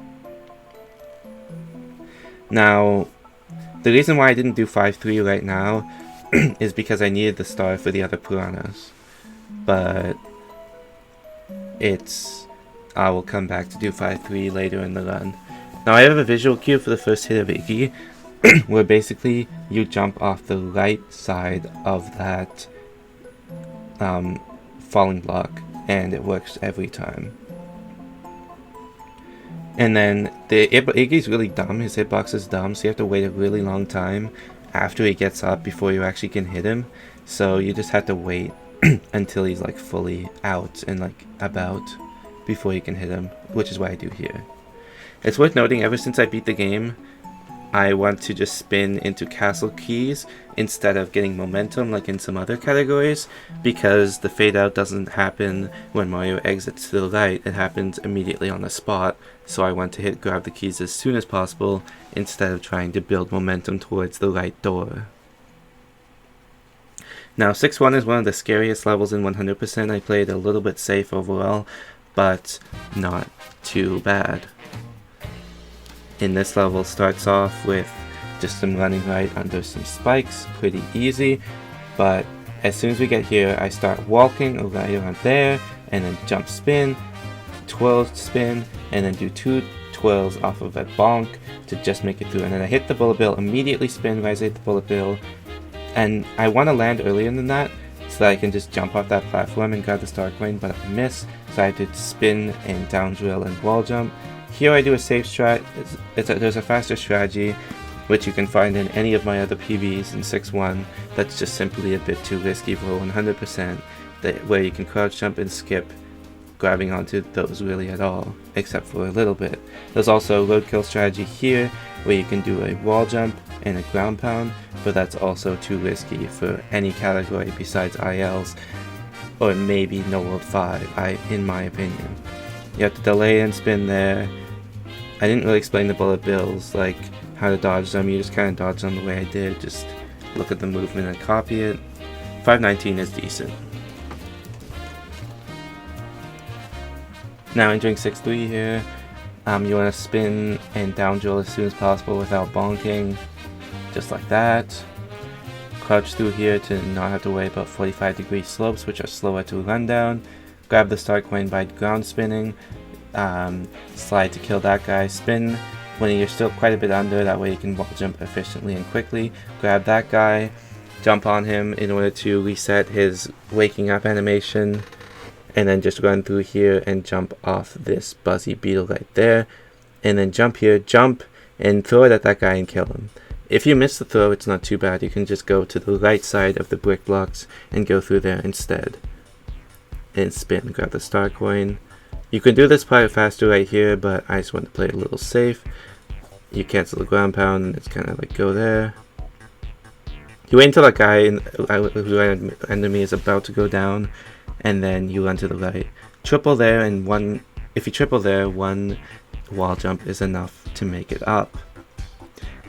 Now, the reason why I didn't do 5-3 right now is because I needed the star for the other piranhas. But I will come back to do 5-3 later in the run. Now I have a visual cue for the first hit of Iggy, where basically you jump off the right side of that falling block, and it works every time. And then Iggy's really dumb, his hitbox is dumb, so you have to wait a really long time after he gets up before you actually can hit him. So you just have to wait until he's like fully out and like about before you can hit him, which is what I do here. It's worth noting, ever since I beat the game, I want to just spin into castle keys instead of getting momentum like in some other categories, because the fade out doesn't happen when Mario exits to the right, it happens immediately on the spot, so I want to grab the keys as soon as possible instead of trying to build momentum towards the right door. Now 6-1 is one of the scariest levels in 100%, I played a little bit safe overall, but not too bad. In this level starts off with just some running right under some spikes, pretty easy, but as soon as we get here I start walking right around there, and then jump spin, twirl spin, and then do 2 twirls off of a bonk to just make it through, and then I hit the bullet bill, immediately spin right as I hit the bullet bill, and I want to land earlier than that so that I can just jump off that platform and grab the star coin, but I miss, so I did spin and down drill and wall jump. Here I do a safe strat. There's a faster strategy, which you can find in any of my other PBs in 6-1, that's just simply a bit too risky for 100%, where you can crouch jump and skip grabbing onto those really at all, except for a little bit. There's also a roadkill strategy here, where you can do a wall jump, and a ground pound, but that's also too risky for any category besides ILs, or maybe No World 5, in my opinion. You have to delay and spin there. I didn't really explain the bullet bills, like how to dodge them. You just kind of dodge them the way I did, just look at the movement and copy it. 519 is decent. Now entering 6-3 here, you want to spin and down drill as soon as possible without bonking, just like that. Crouch through here to not have to worry about 45-degree slopes, which are slower to run down. Grab the start coin by ground spinning, slide to kill that guy, spin when you're still quite a bit under, that way you can wall jump efficiently and quickly. Grab that guy, jump on him in order to reset his waking up animation, and then just run through here and jump off this buzzy beetle right there, and then jump here, jump, and throw it at that guy and kill him. If you miss the throw, it's not too bad. You can just go to the right side of the brick blocks and go through there instead. And spin, grab the star coin. You can do this part faster right here, but I just want to play it a little safe. You cancel the ground pound, and it's kind of like go there. You wait until that guy who ran under me is about to go down, and then you run to the right. Triple there, and if you triple there, one wall jump is enough to make it up.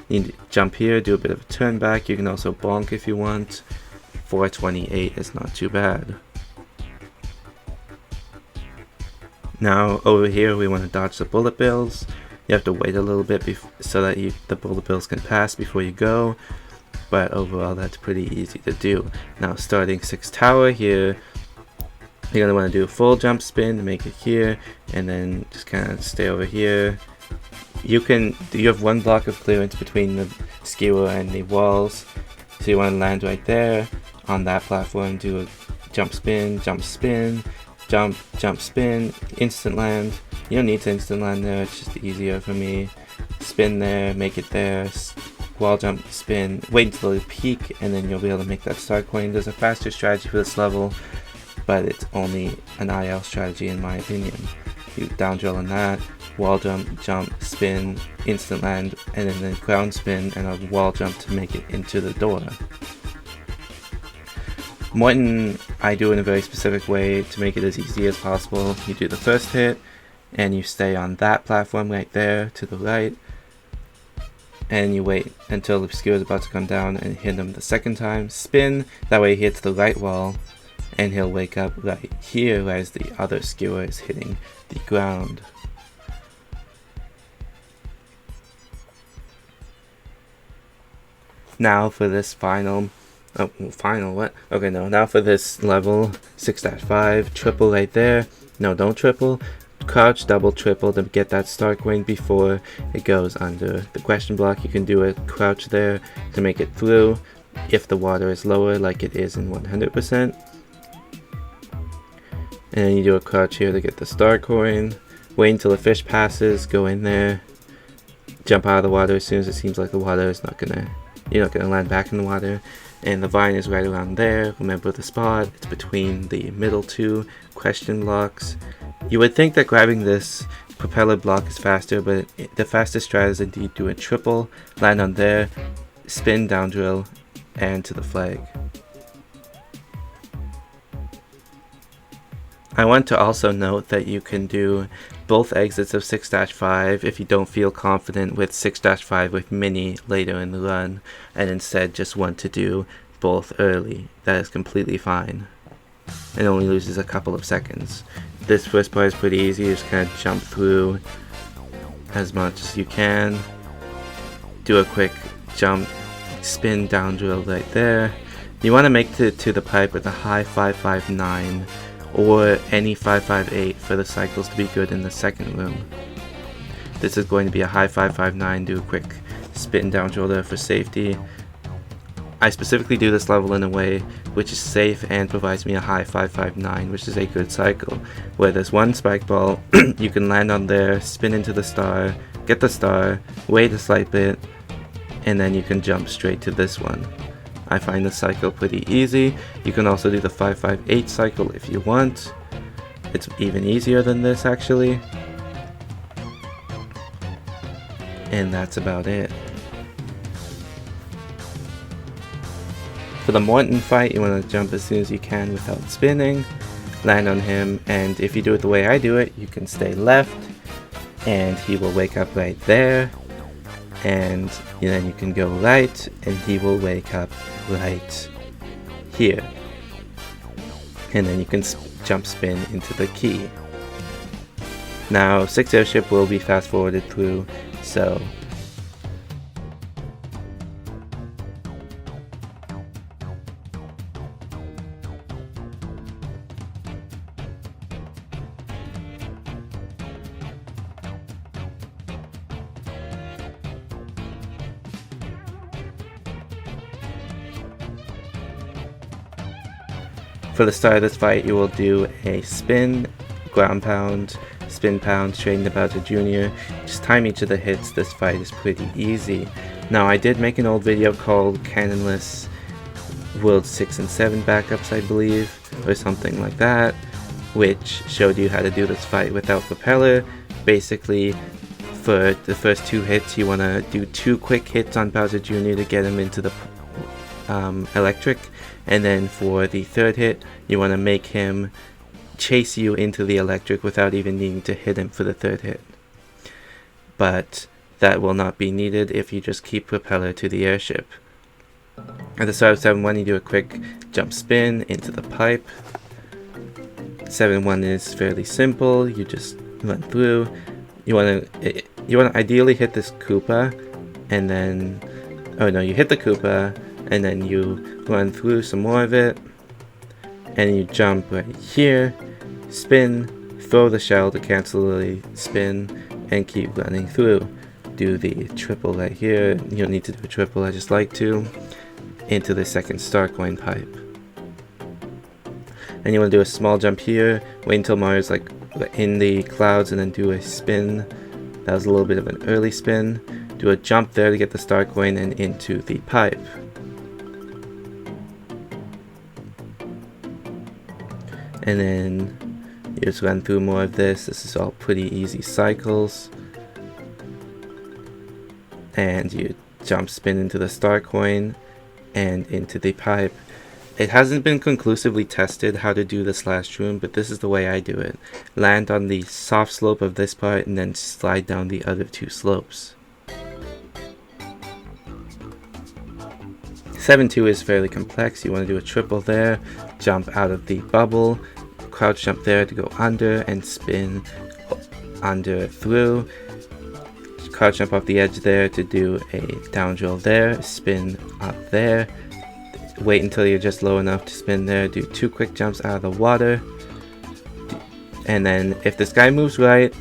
You need to jump here, do a bit of a turn back. You can also bonk if you want. 428 is not too bad. Now over here we want to dodge the bullet bills. You have to wait a little bit so that the bullet bills can pass before you go, but overall that's pretty easy to do. Now starting 6 tower here, you're going to want to do a full jump spin to make it here, and then just kind of stay over here. You have one block of clearance between the skewer and the walls, so you want to land right there on that platform, do a jump spin, jump spin, jump, jump spin, instant land. You don't need to instant land there, it's just easier for me. Spin there, make it there, wall jump, spin, wait until you peak, and then you'll be able to make that star coin. There's a faster strategy for this level, but it's only an IL strategy in my opinion. You down drill on that, wall jump, jump, spin, instant land, and then ground spin and a wall jump to make it into the door. Morton, I do in a very specific way to make it as easy as possible. You do the first hit, and you stay on that platform right there to the right, and you wait until the skewer is about to come down and hit him the second time. Spin, that way he hits the right wall, and he'll wake up right here as the other skewer is hitting the ground. Now for this now for this level, 6-5, triple right there. No, don't triple. Crouch, double, triple to get that start coin before it goes under the question block. You can do a crouch there to make it through if the water is lower like it is in 100%. And then you do a crouch here to get the star coin. Wait until the fish passes, go in there, jump out of the water as soon as it seems like the water is you're not gonna land back in the water. And the vine is right around there. Remember the spot, it's between the middle two question blocks. You would think that grabbing this propeller block is faster, but the fastest strat is indeed do a triple, land on there, spin, down drill, and to the flag. I want to also note that you can do both exits of 6-5 if you don't feel confident with 6-5 with mini later in the run, and instead just want to do both early. That is completely fine. It only loses a couple of seconds. This first part is pretty easy. You just kind of jump through as much as you can. Do a quick jump, spin, down drill right there. You want to make it to the pipe with a high 559 or any 558 for the cycles to be good in the second room. This is going to be a high 559, do a quick spin, down drill there for safety. I specifically do this level in a way which is safe and provides me a high 559, which is a good cycle, where there's one spike ball, you can land on there, spin into the star, get the star, wait a slight bit, and then you can jump straight to this one. I find this cycle pretty easy. You can also do the 558 cycle if you want. It's even easier than this actually. And that's about it. For the Morton fight, you want to jump as soon as you can without spinning, land on him, and if you do it the way I do it, you can stay left, and he will wake up right there, and then you can go right, and he will wake up right here. And then you can jump spin into the key. Now 6 airship will be fast forwarded through, so for the start of this fight, you will do a spin, ground pound, spin pound, straight into Bowser Jr. Just time each of the hits. This fight is pretty easy. Now, I did make an old video called Canonless World 6 and 7 backups, I believe, or something like that, which showed you how to do this fight without propeller. Basically, for the first 2 hits, you want to do 2 quick hits on Bowser Jr. to get him into the electric, and then for the 3rd hit, you want to make him chase you into the electric without even needing to hit him for the 3rd hit. But that will not be needed if you just keep propeller to the airship. At the start of 7-1, you do a quick jump spin into the pipe. 7-1 is fairly simple. You just run through. You want to ideally hit this Koopa, and then you hit the Koopa, and then you run through some more of it, and you jump right here, spin, throw the shell to cancel the spin, and keep running through. Do the triple right here. You don't need to do a triple, I just like to, into the 2nd star coin pipe. And you want to do a small jump here, wait until Mario's like in the clouds, and then do a spin. That was a little bit of an early spin. Do a jump there to get the star coin and into the pipe. And then you just run through more of this. This is all pretty easy cycles. And you jump spin into the star coin and into the pipe. It hasn't been conclusively tested how to do this last room, but this is the way I do it. Land on the soft slope of this part and then slide down the other 2 slopes. 7-2 is fairly complex. You want to do a triple there, jump out of the bubble, crouch jump there to go under and spin under through, crouch jump off the edge there to do a down drill there, spin up there, wait until you're just low enough to spin there, do 2 quick jumps out of the water, and then if this guy moves right,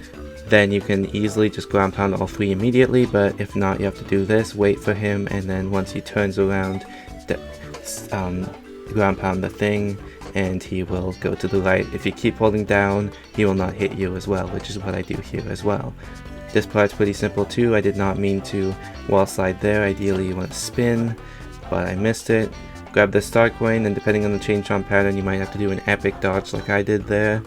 then you can easily just ground pound all 3 immediately, but if not, you have to do this, wait for him, and then once he turns around, ground pound the thing, and he will go to the right. If you keep holding down, he will not hit you as well, which is what I do here as well. This part's pretty simple too. I did not mean to wall slide there. Ideally you want to spin, but I missed it. Grab the star coin, and depending on the chain chomp pattern, you might have to do an epic dodge like I did there.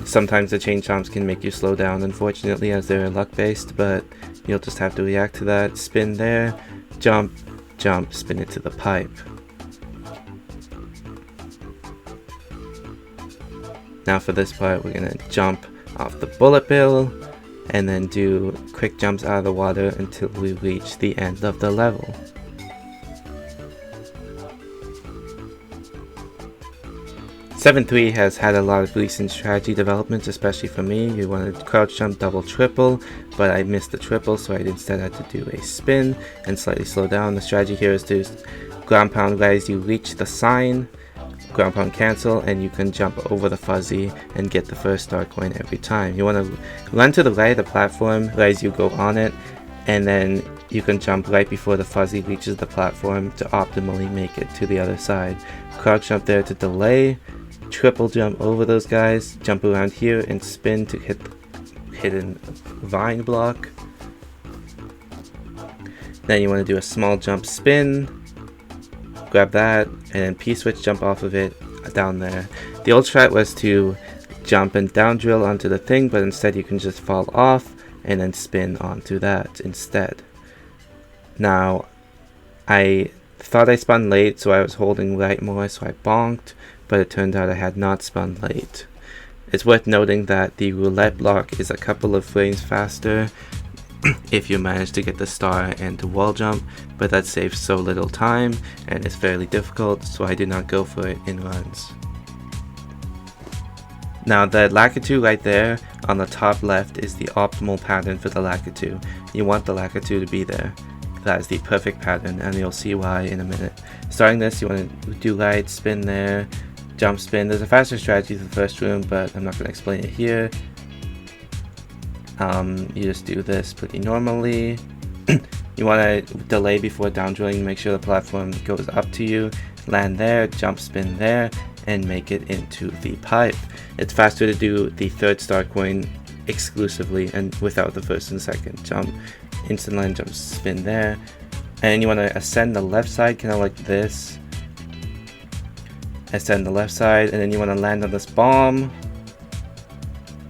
Sometimes the chain chomps can make you slow down, unfortunately, as they're luck based, but you'll just have to react to that. Spin there, jump, jump, spin it to the pipe. Now for this part, we're gonna jump off the bullet bill and then do quick jumps out of the water until we reach the end of the level. Seven 3 has had a lot of recent strategy developments, especially for me. You want to crouch jump, double, triple, but I missed the triple, so I instead had to do a spin and slightly slow down. The strategy here is to ground pound as you reach the sign, ground pound cancel, and you can jump over the fuzzy and get the first star coin every time. You want to run to the right of the platform right as you go on it, and then you can jump right before the fuzzy reaches the platform to optimally make it to the other side. Crouch jump there to delay, triple jump over those guys, jump around here and spin to hit the hidden vine block. Then you want to do a small jump spin, grab that, and then P-switch jump off of it down there. The old strat was to jump and down drill onto the thing, but instead you can just fall off and then spin onto that instead. Now, I Thought I spun late, so I was holding right more, so I bonked, but it turned out I had not spun late. It's worth noting that the roulette block is a couple of frames faster if you manage to get the star and the wall jump, but that saves so little time and is fairly difficult, so I did not go for it in runs. Now the Lakitu right there on the top left is the optimal pattern for the Lakitu. You want the Lakitu to be there. That is the perfect pattern, and you'll see why in a minute. Starting this, you want to do right, spin there, jump spin. There's a faster strategy to the first room, but I'm not going to explain it here. You just do this pretty normally. You want to delay before down drilling, make sure the platform goes up to you, land there, jump spin there, and make it into the pipe. It's faster to do the third star coin exclusively and without the first and second jump. Instant land, jump spin there, and you want to ascend the left side kind of like this. Ascend the left side, and then you want to land on this bomb.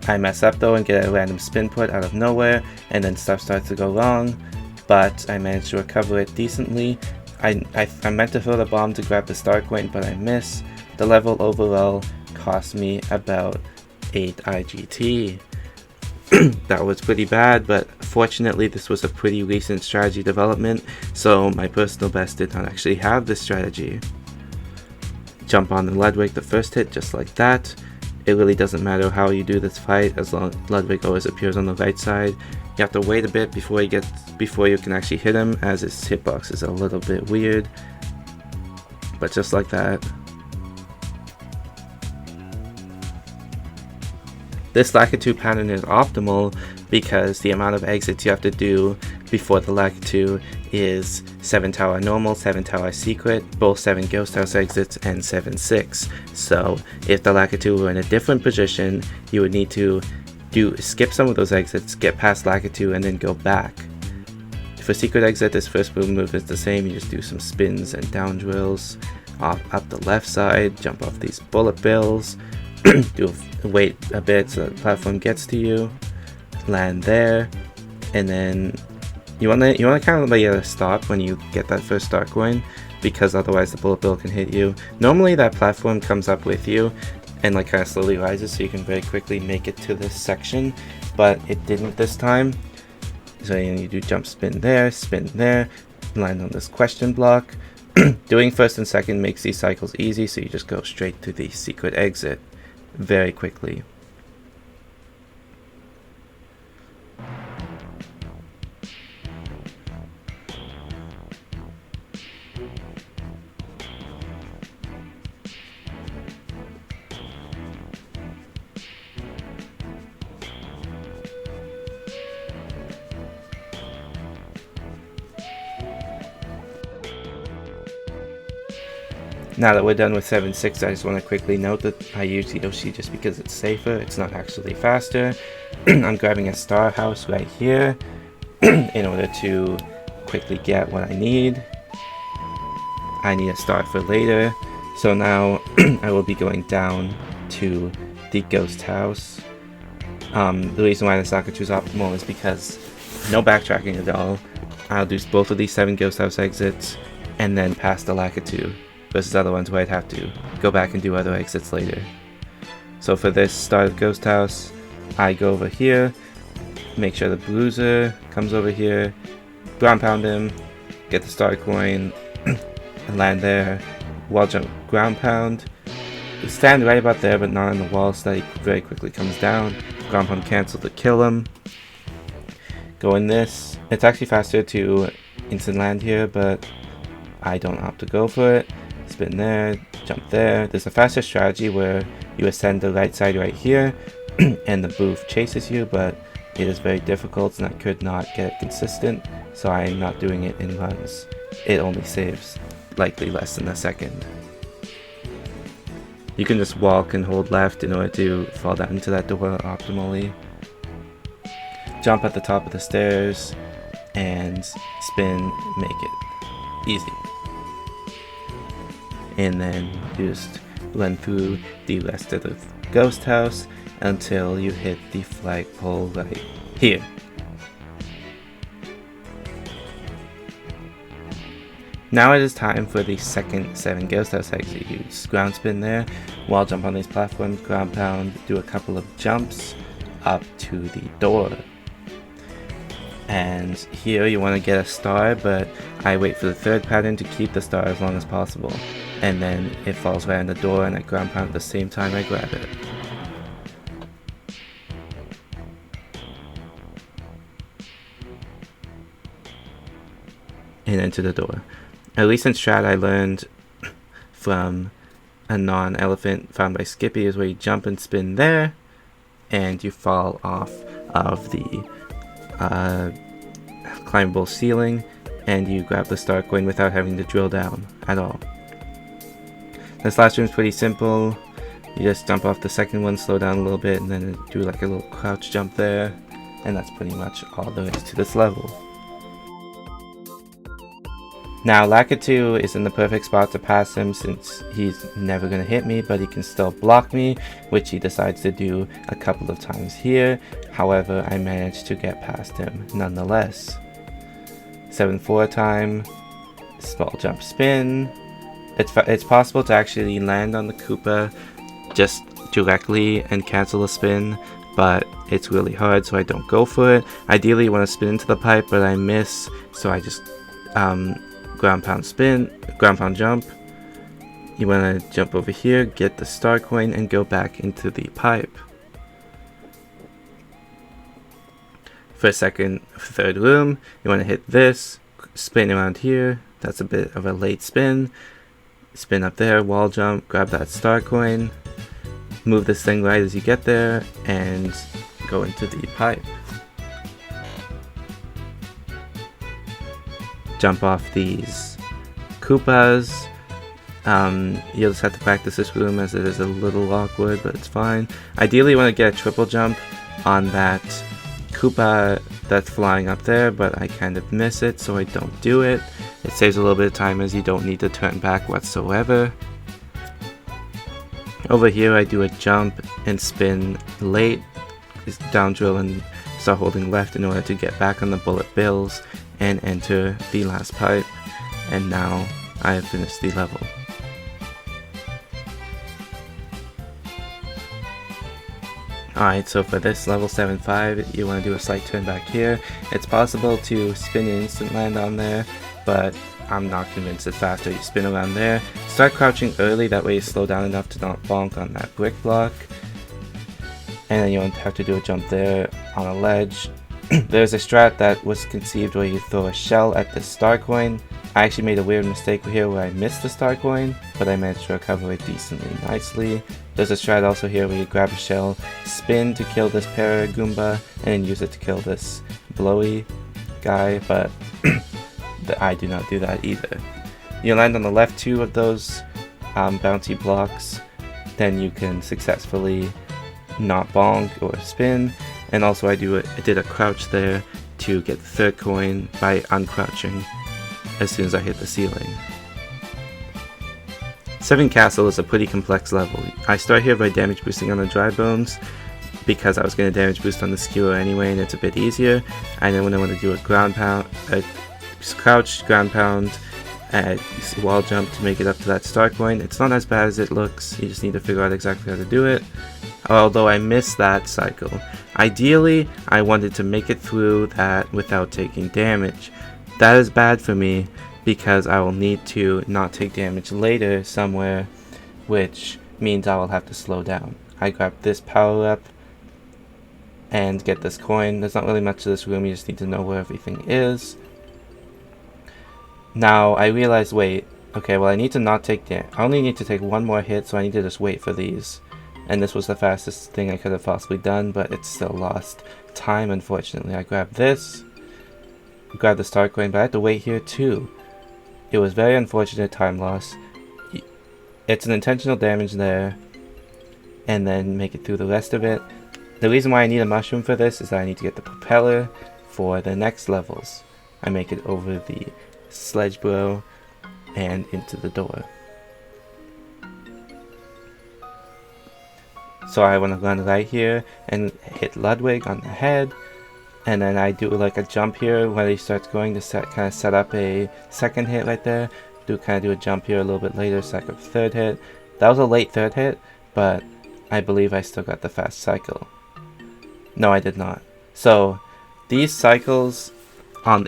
I mess up though and get a random spin put out of nowhere, and then stuff starts to go wrong, but I managed to recover it decently. I meant to throw the bomb to grab the star coin, but I miss. The level overall cost me about 8 IGT. That was pretty bad, but fortunately this was a pretty recent strategy development, so my personal best did not actually have this strategy. Jump on the Ludwig the first hit just like that. It really doesn't matter how you do this fight, as long as Ludwig always appears on the right side. You have to wait a bit before you can actually hit him, as his hitbox is a little bit weird. But just like that. This Lakitu pattern is optimal because the amount of exits you have to do before the Lakitu is 7 tower normal, 7 tower secret, both 7 ghost house exits, and 7-6. So if the Lakitu were in a different position, you would need to skip some of those exits, get past Lakitu, and then go back. For secret exit, this first move is the same. You just do some spins and down drills up the left side, jump off these bullet bills, wait a bit so the platform gets to you, land there, and then you want to kind of let it stop when you get that first star coin, because otherwise the bullet bill can hit you. Normally that platform comes up with you and like kind of slowly rises, so you can very quickly make it to this section, but it didn't this time. So you do jump spin there, land on this question block. Doing first and second makes these cycles easy, so you just go straight to the secret exit very quickly. Now that we're done with 7-6, I just want to quickly note that I use the Yoshi just because it's safer. It's not actually faster. I'm grabbing a star house right here in order to quickly get what I need. I need a star for later. So now I will be going down to the ghost house. The reason why the Lakitu is optimal is because no backtracking at all. I'll do both of these 7 ghost house exits and then pass the Lakitu, versus other ones where I'd have to go back and do other exits later. So for this start ghost house, I go over here, make sure the bruiser comes over here, ground pound him, get the star coin, and land there, wall jump, ground pound, stand right about there but not on the wall so that he very quickly comes down, ground pound cancel to kill him, go in this. It's actually faster to instant land here, but I don't opt to go for it. Spin there, jump there. There's a faster strategy where you ascend the right side right here and the booth chases you, but it is very difficult and I could not get it consistent, so I am not doing it in runs. It only saves likely less than a second. You can just walk and hold left in order to fall down into that door optimally. Jump at the top of the stairs and spin, make it easy. And then just run through the rest of the ghost house until you hit the flagpole right here. Now it is time for the second 7 ghost house exit. You ground spin there, wall jump on these platforms, ground pound, do a couple of jumps up to the door. And here you want to get a star, but I wait for the third pattern to keep the star as long as possible. And then it falls right on the door and I ground pound at the same time I grab it. And into the door. A recent strat I learned from a non-elephant found by Skippy is where you jump and spin there, and you fall off of the climbable ceiling, and you grab the star coin without having to drill down at all. This last room is pretty simple. You just jump off the second one, slow down a little bit, and then do like a little crouch jump there, and that's pretty much all there is to this level. Now Lakitu is in the perfect spot to pass him since he's never going to hit me, but he can still block me, which he decides to do a couple of times here. However, I managed to get past him nonetheless. 7-4 time, small jump spin. It's possible to actually land on the Koopa just directly and cancel a spin, but it's really hard, so I don't go for it. Ideally you want to spin into the pipe, but I miss, so I just ground pound spin, ground pound jump. You want to jump over here, get the star coin, and go back into the pipe. For third room, you want to hit this, spin around here. That's a bit of a late spin. Spin up there, wall jump, grab that star coin, move this thing right as you get there, and go into the pipe. Jump off these Koopas. You'll just have to practice this room as it is a little awkward, but it's fine. Ideally you want to get a triple jump on that Koopa that's flying up there, but I kind of miss it, so I don't do it. It saves a little bit of time as you don't need to turn back whatsoever. Over here I do a jump and spin late, down drill and start holding left in order to get back on the bullet bills and enter the last pipe, and now I have finished the level. Alright, so for this level 7-5, you want to do a slight turn back here. It's possible to spin an instant land on there, but I'm not convinced it's faster. You spin around there, start crouching early, that way you slow down enough to not bonk on that brick block, and then you won't have to do a jump there on a ledge. There's a strat that was conceived where you throw a shell at the star coin. I actually made a weird mistake here where I missed the star coin, but I managed to recover it decently nicely. There's a strat also here where you grab a shell, spin to kill this para Goomba, and then use it to kill this blowy guy, but I do not do that either. You land on the left 2 of those bouncy blocks, then you can successfully not bonk or spin. And also I did a crouch there to get the third coin by uncrouching as soon as I hit the ceiling. 7 Castle is a pretty complex level. I start here by damage boosting on the dry bones because I was going to damage boost on the skewer anyway, and it's a bit easier. And then when I want to do a ground pound, a crouch, ground pound, wall jump to make it up to that star coin, it's not as bad as it looks. You just need to figure out exactly how to do it. Although I missed that cycle. Ideally, I wanted to make it through that without taking damage. That is bad for me because I will need to not take damage later somewhere, which means I will have to slow down. I grab this power up and get this coin. There's not really much to this room, you just need to know where everything is. Now I realize, wait, okay, well I need to not take damage. I only need to take one more hit, so I need to just wait for these. And this was the fastest thing I could have possibly done, but it's still lost time, unfortunately. I grabbed this, grabbed the star coin, but I had to wait here too. It was very unfortunate time loss. It's an intentional damage there, and then make it through the rest of it. The reason why I need a mushroom for this is that I need to get the propeller for the next levels. I make it over the sledge bro and into the door. So I want to run right here and hit Ludwig on the head, and then I do like a jump here when he starts going to kind of set up a second hit right there. Kind of do a jump here a little bit later, set up third hit. That was a late third hit, but I believe I still got the fast cycle. No, I did not. So these cycles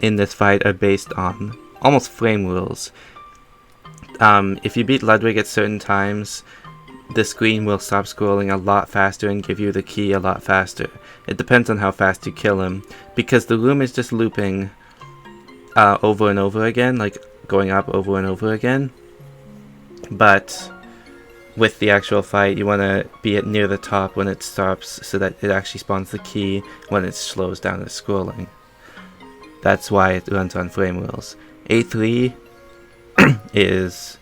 in this fight are based on almost flame rules. If you beat Ludwig at certain times, the screen will stop scrolling a lot faster and give you the key a lot faster. It depends on how fast you kill him, because the room is just looping over and over again, like going up over and over again. But with the actual fight, you want to be near the top when it stops so that it actually spawns the key when it slows down the scrolling. That's why it runs on flame rules. A3 is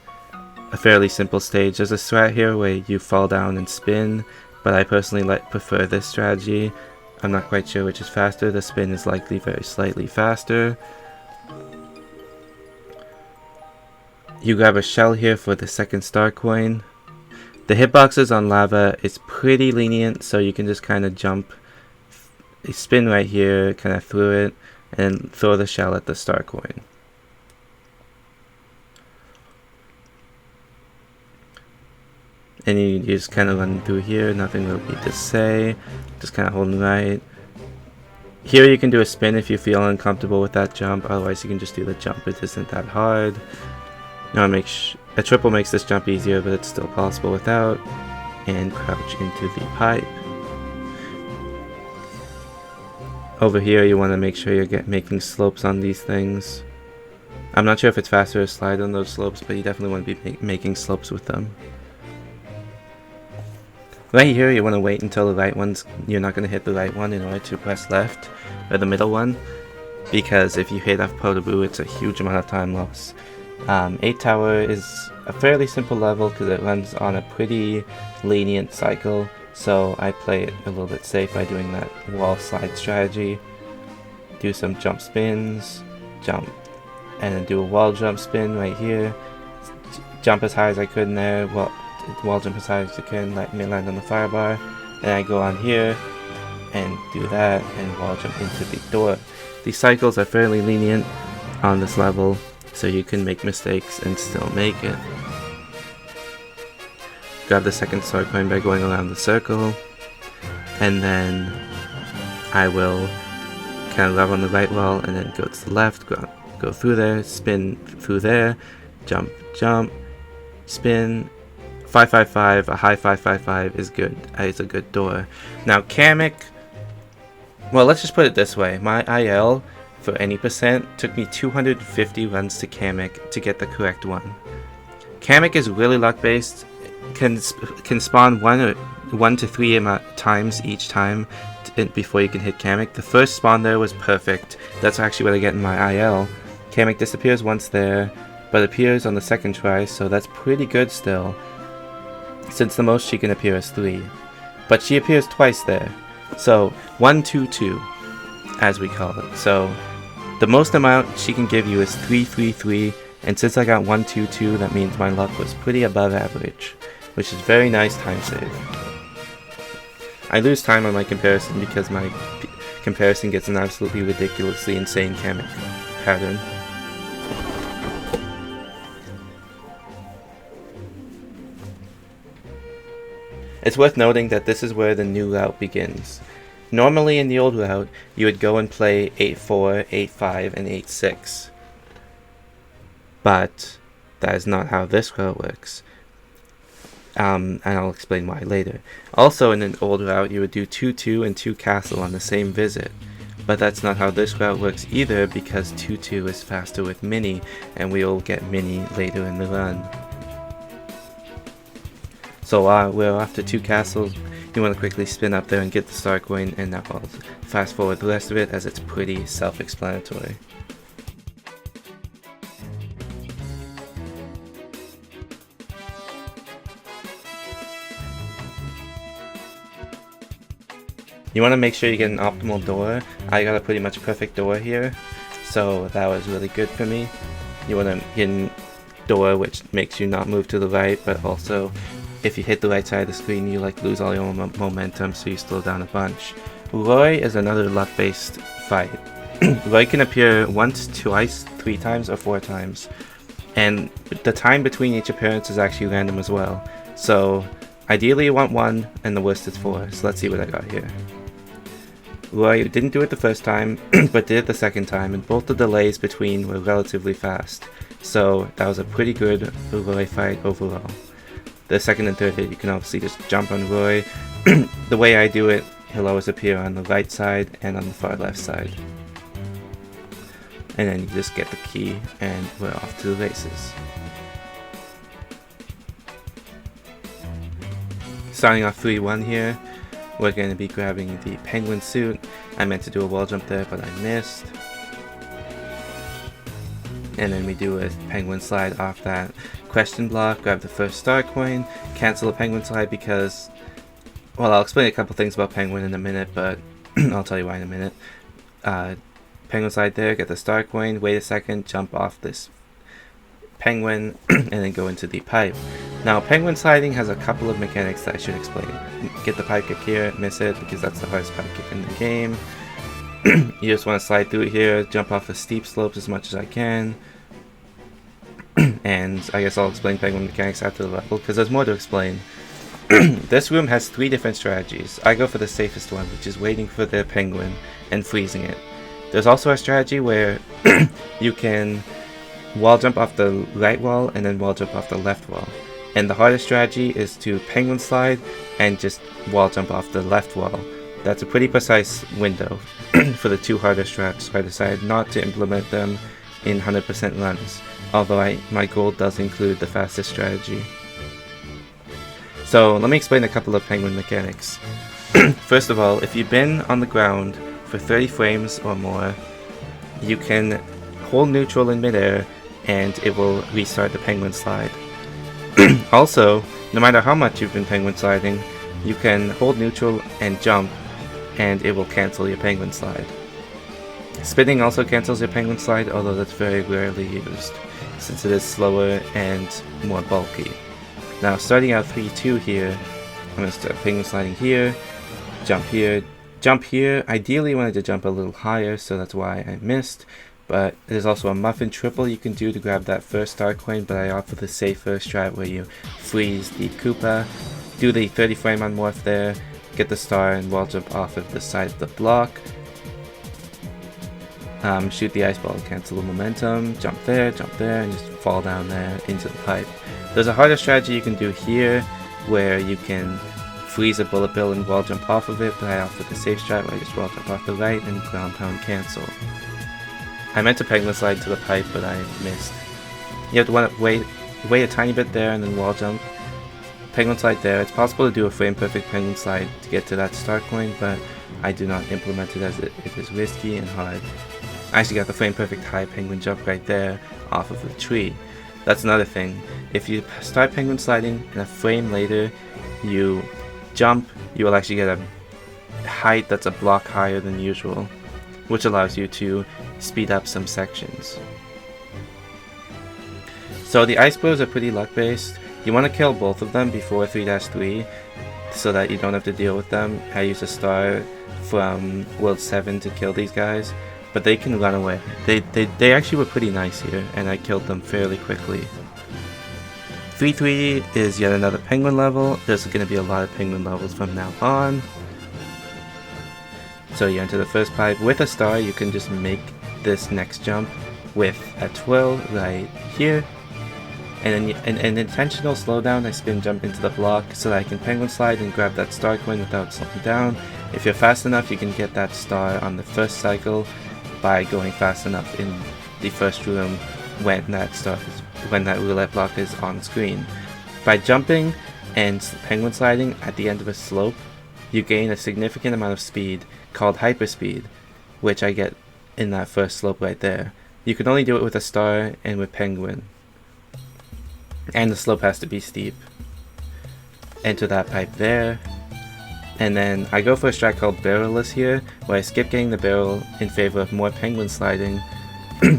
a fairly simple stage. There's a strat here where you fall down and spin, but I personally prefer this strategy. I'm not quite sure which is faster. The spin is likely very slightly faster. You grab a shell here for the second star coin. The hitboxes on lava is pretty lenient, so you can just kind of jump, spin right here, kind of through it, and throw the shell at the star coin. And you just kind of run through here, nothing really to say, just kind of holding right. Here you can do a spin if you feel uncomfortable with that jump, otherwise you can just do the jump, it isn't that hard. Now a triple makes this jump easier, but it's still possible without. And crouch into the pipe. Over here you want to make sure you're making slopes on these things. I'm not sure if it's faster to slide on those slopes, but you definitely want to be making slopes with them. Right here you want to wait until the right one's, you're not going to hit the right one in order to press left, or the middle one, because if you hit off Potaboo it's a huge amount of time loss. 8 Tower is a fairly simple level because it runs on a pretty lenient cycle, so I play it a little bit safe by doing that wall slide strategy. Do some jump spins, jump, and then do a wall jump spin right here. Jump as high as I could in there, wall jump as high as I can, let me land on the fire bar, and I go on here and do that and wall jump into the door. These cycles are fairly lenient on this level, so you can make mistakes and still make it. Grab the second star coin by going around the circle, and then I will kind of grab on the right wall and then go to the left, go through there, spin through there, jump, jump, spin, 555, a high 555 is good. It's a good door. Now Kamek, well, let's just put it this way. My IL for any percent took me 250 runs to Kamek to get the correct one. Kamek is really luck based, can spawn 1 to 3 times each time before you can hit Kamek. The first spawn there was perfect. That's actually what I get in my IL. Kamek disappears once there, but appears on the second try, so that's pretty good still, since the most she can appear is 3. But she appears twice there, so 1, 2, 2, as we call it. So the most amount she can give you is 3, 3, 3, and since I got 1, 2, 2, that means my luck was pretty above average, which is very nice time save. I lose time on my comparison because my comparison gets an absolutely ridiculously insane Kamek pattern. It's worth noting that this is where the new route begins. Normally in the old route, you would go and play 8-4, 8-5, and 8-6. But that is not how this route works. And I'll explain why later. Also in an old route, you would do 2-2 and 2 castle on the same visit. But that's not how this route works either, because 2-2 is faster with mini, and we will get mini later in the run. So we're off to 2 castles. You want to quickly spin up there and get the star coin, and now I'll fast forward the rest of it as it's pretty self-explanatory. You want to make sure you get an optimal door. I got a pretty much perfect door here, so that was really good for me. You want to get a door which makes you not move to the right, but also if you hit the right side of the screen, you lose all your momentum, so you slow down a bunch. Roy is another luck-based fight. Roy can appear once, twice, 3 times, or 4 times. And the time between each appearance is actually random as well. So ideally you want 1, and the worst is 4. So let's see what I got here. Roy didn't do it the first time, but did it the second time, and both the delays between were relatively fast. So that was a pretty good Roy fight overall. The second and third hit, you can obviously just jump on Roy. The way I do it, he'll always appear on the right side and on the far left side. And then you just get the key and we're off to the races. Starting off 3-1 here, we're going to be grabbing the penguin suit. I meant to do a wall jump there, but I missed. And then we do a penguin slide off that question block, grab the first star coin, cancel a penguin slide because, well, I'll explain a couple things about penguin in a minute, but I'll tell you why in a minute. Penguin slide there, get the star coin, wait a second, jump off this penguin, and then go into the pipe. Now, penguin sliding has a couple of mechanics that I should explain. Get the pipe kick here, miss it, because that's the hardest pipe kick in the game. You just want to slide through it here, jump off the steep slopes as much as I can. And I guess I'll explain penguin mechanics after the level, because there's more to explain. This room has 3 different strategies. I go for the safest one, which is waiting for the penguin and freezing it. There's also a strategy where you can wall jump off the right wall and then wall jump off the left wall. And the hardest strategy is to penguin slide and just wall jump off the left wall. That's a pretty precise window for the 2 hardest strats, so I decided not to implement them in 100% runs, although my goal does include the fastest strategy. So let me explain a couple of penguin mechanics. First of all, if you've been on the ground for 30 frames or more, you can hold neutral in midair and it will restart the penguin slide. Also, no matter how much you've been penguin sliding, you can hold neutral and jump and it will cancel your penguin slide. Spinning also cancels your penguin slide, although that's very rarely used since it is slower and more bulky. Now, starting out 3-2 here, I'm going to start penguin sliding here, jump here, jump here. Ideally I wanted to jump a little higher, so that's why I missed. But there's also a muffin triple you can do to grab that first star coin, but I opt for the safer strat where you freeze the Koopa, do the 30 frame on morph there, get the star and wall jump off of the side of the block. Shoot the ice ball and cancel the momentum, jump there, and just fall down there into the pipe. There's a harder strategy you can do here where you can freeze a bullet bill and wall jump off of it, but I opt for the safe strat where I just wall jump off the right and ground pound cancel. I meant to penguin slide to the pipe, but I missed. You have to want to wait a tiny bit there and then wall jump. Penguin slide there. It's possible to do a frame perfect penguin slide to get to that star coin, but I do not implement it as it is risky and hard. I actually got the frame perfect high penguin jump right there off of the tree. That's another thing. If you start penguin sliding and a frame later you jump, you will actually get a height that's a block higher than usual, which allows you to speed up some sections. So the ice bros are pretty luck based. You want to kill both of them before 3-3 so that you don't have to deal with them. I used a star from World 7 to kill these guys, but they can run away. They actually were pretty nice here, and I killed them fairly quickly. 3-3 is yet another penguin level. There's going to be a lot of penguin levels from now on. So you enter the first pipe with a star. You can just make this next jump with a twirl right here. And then an intentional slowdown, I spin jump into the block so that I can penguin slide and grab that star coin without slowing down. If you're fast enough, you can get that star on the first cycle by going fast enough in the first room when that roulette block is on screen. By jumping and penguin sliding at the end of a slope, you gain a significant amount of speed called hyperspeed, which I get in that first slope right there. You can only do it with a star and with penguin. And the slope has to be steep. Enter that pipe there. And then I go for a strat called barrelless here, where I skip getting the barrel in favor of more penguin sliding.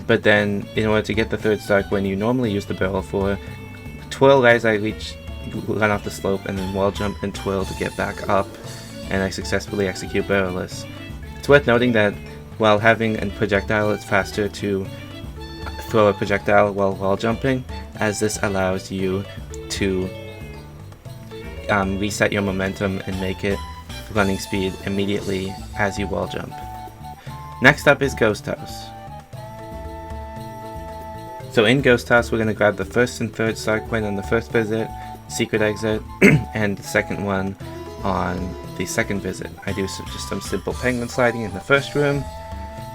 But then, in order to get the third star when you normally use the barrel for, twirl as I run off the slope, and then wall jump and twirl to get back up. and I successfully execute barrelless. It's worth noting that while having a projectile, it's faster to throw a projectile while wall jumping, as this allows you to reset your momentum and make it running speed immediately as you wall jump. Next up is Ghost House. So in Ghost House, we're going to grab the first and third star coin on the first visit, secret exit, and the second one on the second visit. I do just some simple penguin sliding in the first room.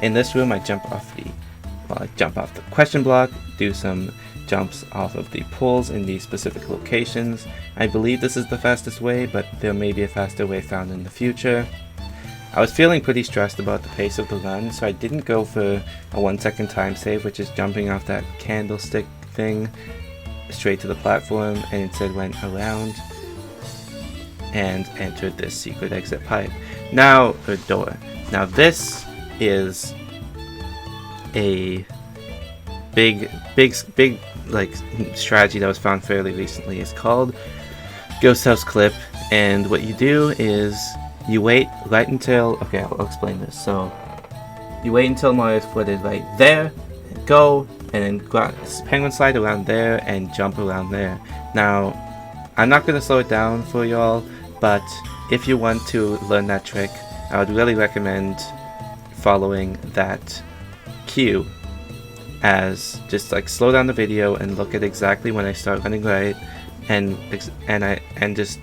In this room, I jump off the question block, do some jumps off of the poles in these specific locations. I believe this is the fastest way, but there may be a faster way found in the future. I was feeling pretty stressed about the pace of the run, so I didn't go for a 1 second time save, which is jumping off that candlestick thing straight to the platform, and instead went around and entered this secret exit pipe. Now, or door. Now this is a big like strategy that was found fairly recently. It's called Ghost House Clip, and what you do is you wait right until, okay, I'll explain this. So you wait until Mario's foot is right there, and go, and then penguin slide around there and jump around there. Now, I'm not going to slow it down for y'all, but if you want to learn that trick, I would really recommend following that cue, as just like slow down the video and look at exactly when I start running right, and just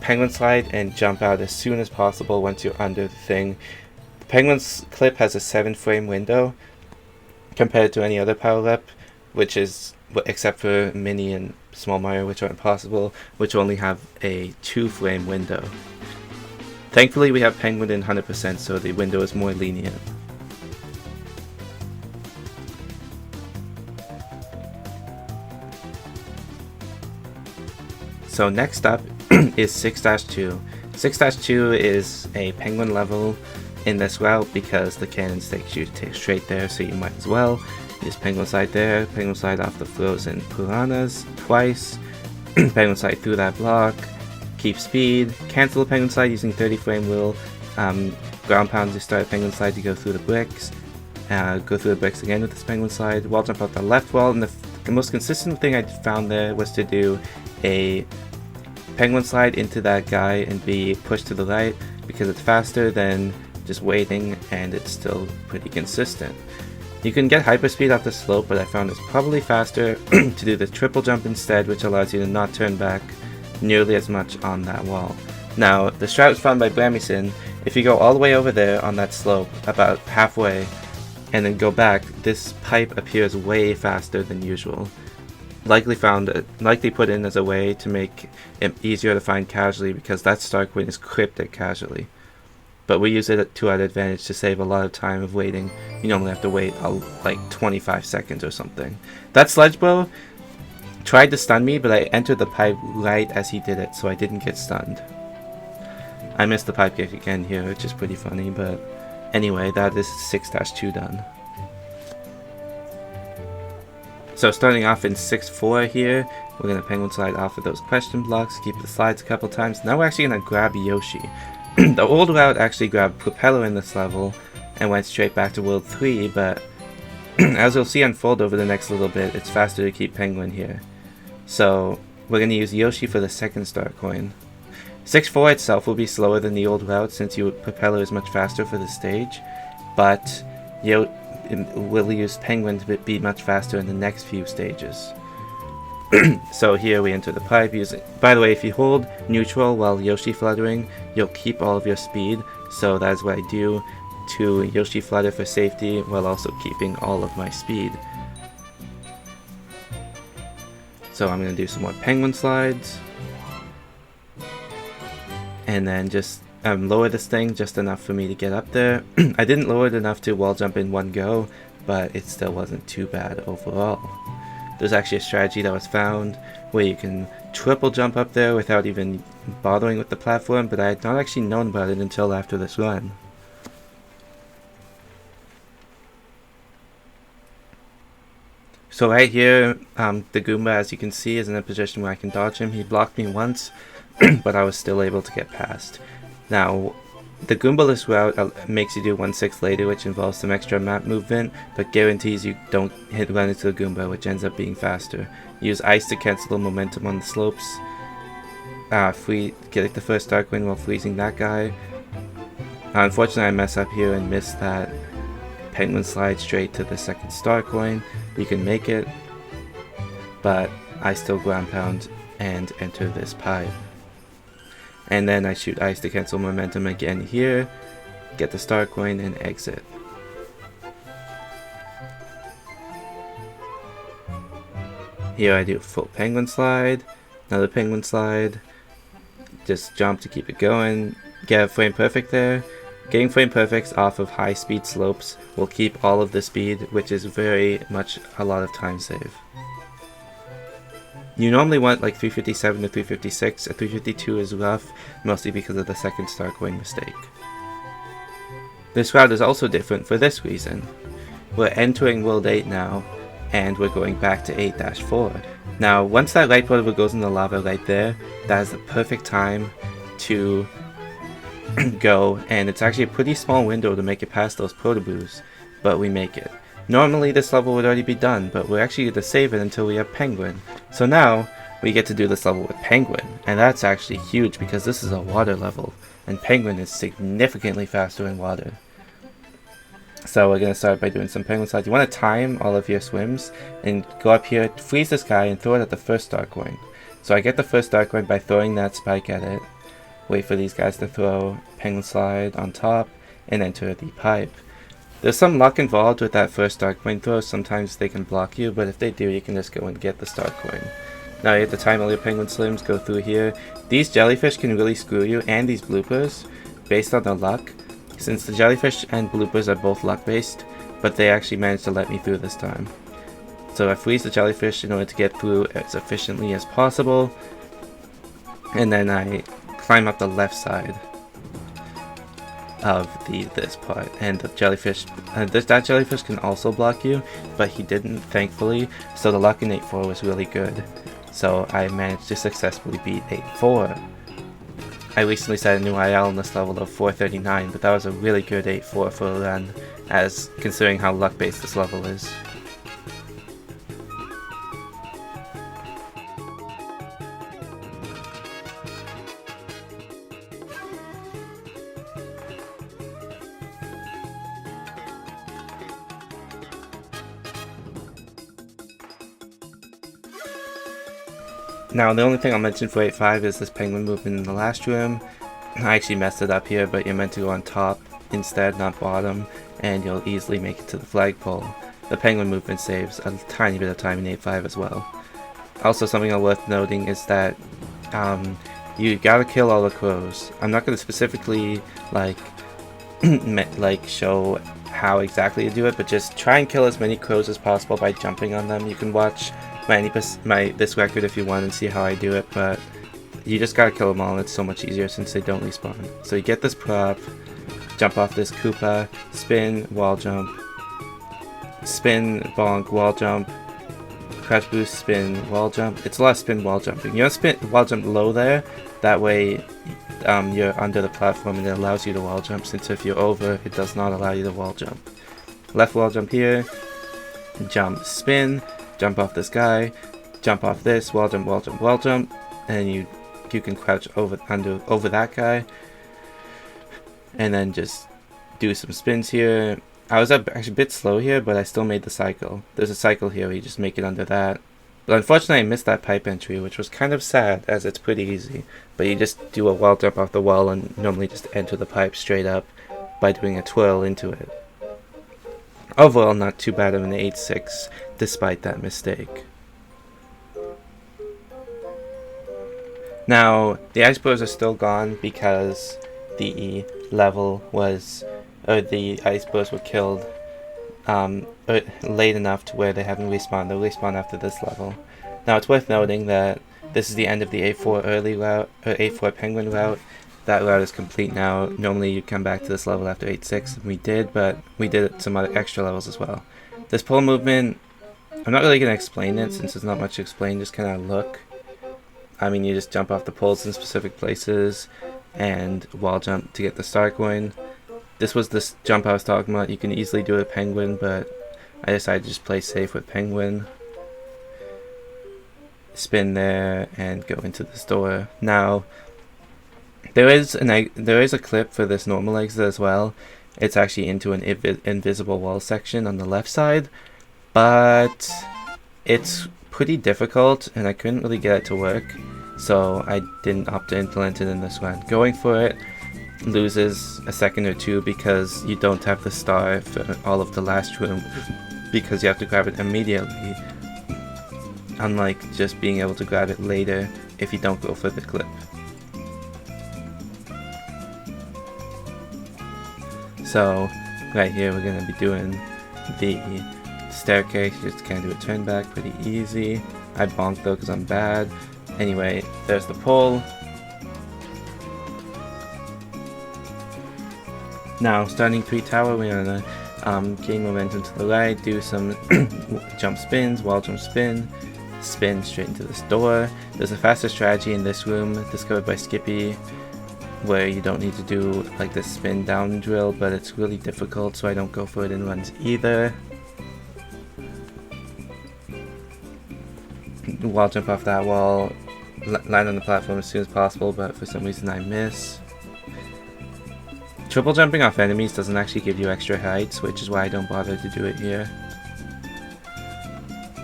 penguin slide and jump out as soon as possible once you're under the thing. The penguin's clip has a 7-frame window compared to any other power up, which is, except for Mini and Small Mario, which are impossible, which only have a 2-frame window. Thankfully we have penguin in 100%, so the window is more lenient. So next up is 6-2. 6-2 is a penguin level in this route because the cannons takes you straight there, so you might as well use penguin slide there, penguin slide off the frozen piranhas twice, penguin slide through that block, keep speed, cancel the penguin slide using 30-frame wheel, ground pound to start penguin slide to go through the bricks, go through the bricks again with this penguin slide, wall jump out the left wall, and the most consistent thing I found there was to do a penguin slide into that guy and be pushed to the right, because it's faster than just waiting and it's still pretty consistent. You can get hyperspeed off the slope, but I found it's probably faster to do the triple jump instead, which allows you to not turn back nearly as much on that wall. Now, the strat was found by Bramison. If you go all the way over there on that slope, about halfway, and then go back, this pipe appears way faster than usual. Likely put in as a way to make it easier to find casually, because that star coin is cryptic casually. But we use it to our advantage to save a lot of time of waiting. You normally have to wait like 25 seconds or something. That sledge bow tried to stun me, but I entered the pipe right as he did it, so I didn't get stunned. I missed the pipe kick again here, which is pretty funny, but anyway, that is 6-2 done. So starting off in 6-4 here, we're going to penguin slide off of those question blocks, keep the slides a couple times. Now we're actually going to grab Yoshi. The old route actually grabbed Propeller in this level and went straight back to World 3, but as you'll see unfold over the next little bit, it's faster to keep Penguin here. So we're going to use Yoshi for the second star coin. 6-4 itself will be slower than the old route since Propeller is much faster for the stage, but we'll use Penguin to be much faster in the next few stages. So here we enter the pipe using, by the way, if you hold neutral while Yoshi fluttering, you'll keep all of your speed, so that's what I do to Yoshi flutter for safety while also keeping all of my speed. So I'm going to do some more penguin slides, and then just lower this thing just enough for me to get up there. I didn't lower it enough to wall jump in one go, but it still wasn't too bad overall. There's actually a strategy that was found where you can triple jump up there without even bothering with the platform, but I had not actually known about it until after this run. So right here, the Goomba, as you can see, is in a position where I can dodge him. He blocked me once, but I was still able to get past. Now, the Goombaless route makes you do 1/6 later, which involves some extra map movement, but guarantees you don't run into the Goomba, which ends up being faster. Use ice to cancel the momentum on the slopes. Get the first Dark Wind while freezing that guy. Unfortunately, I mess up here and miss that Penguin slide straight to the second star coin. You can make it, but I still ground pound and enter this pipe. And then I shoot ice to cancel momentum again here, get the star coin, and exit. Here I do a full penguin slide, another penguin slide, just jump to keep it going, get a frame perfect there. Getting frame perfects off of high speed slopes will keep all of the speed, which is very much a lot of time save. You normally want like 357 to 356, a 352 is rough, mostly because of the second star coin mistake. This route is also different for this reason. We're entering World 8 now, and we're going back to 8-4. Now, once that light portable goes in the lava right there, that is the perfect time to go, and it's actually a pretty small window to make it past those protoboos, but we make it. Normally this level would already be done, but we're actually going to save it until we have Penguin. So now we get to do this level with Penguin, and that's actually huge because this is a water level, and Penguin is significantly faster in water. So we're going to start by doing some Penguin slides. You want to time all of your swims and go up here, freeze this guy, and throw it at the first star coin. So I get the first star coin by throwing that spike at it, wait for these guys to throw Penguin slide on top, and enter the pipe. There's some luck involved with that first star coin throw. Sometimes they can block you, but if they do, you can just go and get the star coin. Now you have to time all your penguin slims, go through here. These jellyfish can really screw you, and these bloopers, based on the luck. Since the jellyfish and bloopers are both luck based, but they actually managed to let me through this time. So I freeze the jellyfish in order to get through as efficiently as possible, and then I climb up the left side of this part, and the jellyfish, that jellyfish can also block you, but he didn't, thankfully, so the luck in 8-4 was really good. So I managed to successfully beat 8-4. I recently set a new IL on this level of 439, but that was a really good 8-4 for a run, as considering how luck based this level is. Now the only thing I'll mention for 8-5 is this penguin movement in the last room. I actually messed it up here, but you're meant to go on top instead, not bottom, and you'll easily make it to the flagpole. The penguin movement saves a tiny bit of time in 8-5 as well. Also, something worth noting is that you gotta kill all the crows. I'm not gonna specifically like show how exactly to do it, but just try and kill as many crows as possible by jumping on them. You can watch this record if you want and see how I do it, but you just gotta kill them all, and it's so much easier since they don't respawn. So you get this prop, jump off this Koopa, spin, wall jump, spin, bonk, wall jump, crouch boost, spin, wall jump. It's a lot of spin, wall jumping. You want to spin, wall jump low there, that way you're under the platform and it allows you to wall jump, since if you're over, it does not allow you to wall jump. Left wall jump here, jump, spin, jump off this guy, jump off this, wall jump, wall jump, wall jump, and you can crouch over that guy, and then just do some spins here. I was actually a bit slow here, but I still made the cycle. There's a cycle here where you just make it under that. But unfortunately I missed that pipe entry, which was kind of sad, as it's pretty easy. But you just do a wall jump off the wall and normally just enter the pipe straight up by doing a twirl into it. Overall, not too bad of an 8-6, despite that mistake. Now, the icebergs are still gone because the level was, or the icebergs were killed late enough to where they haven't respawned. They'll respawn after this level. Now, it's worth noting that this is the end of the 8-4 early route, or 8-4 penguin route. That route is complete now. Normally you'd come back to this level after 8-6, and we did, but we did some other extra levels as well. This pole movement, I'm not really going to explain it since there's not much to explain, just kind of look. I mean, you just jump off the poles in specific places, and wall jump to get the star coin. This was the jump I was talking about. You can easily do a penguin, but I decided to just play safe with penguin. Spin there and go into the store. Now, there is a clip for this normal exit as well. It's actually into an invisible wall section on the left side, but it's pretty difficult and I couldn't really get it to work, so I didn't opt to implement it in this one. Going for it loses a second or two because you don't have the star for all of the last room, because you have to grab it immediately, unlike just being able to grab it later if you don't go for the clip. So right here we're going to be doing the staircase. You just can't do a turn back, pretty easy. I bonked though because I'm bad. Anyway, there's the pole. Now starting 3 tower, we're going to gain momentum to the right, do some jump spins, wall jump spin, spin straight into this door. There's a faster strategy in this room discovered by Skippy, where you don't need to do like this spin down drill, but it's really difficult, so I don't go for it in runs either. Wall jump off that wall, land on the platform as soon as possible, but for some reason I miss. Triple jumping off enemies doesn't actually give you extra heights, which is why I don't bother to do it here.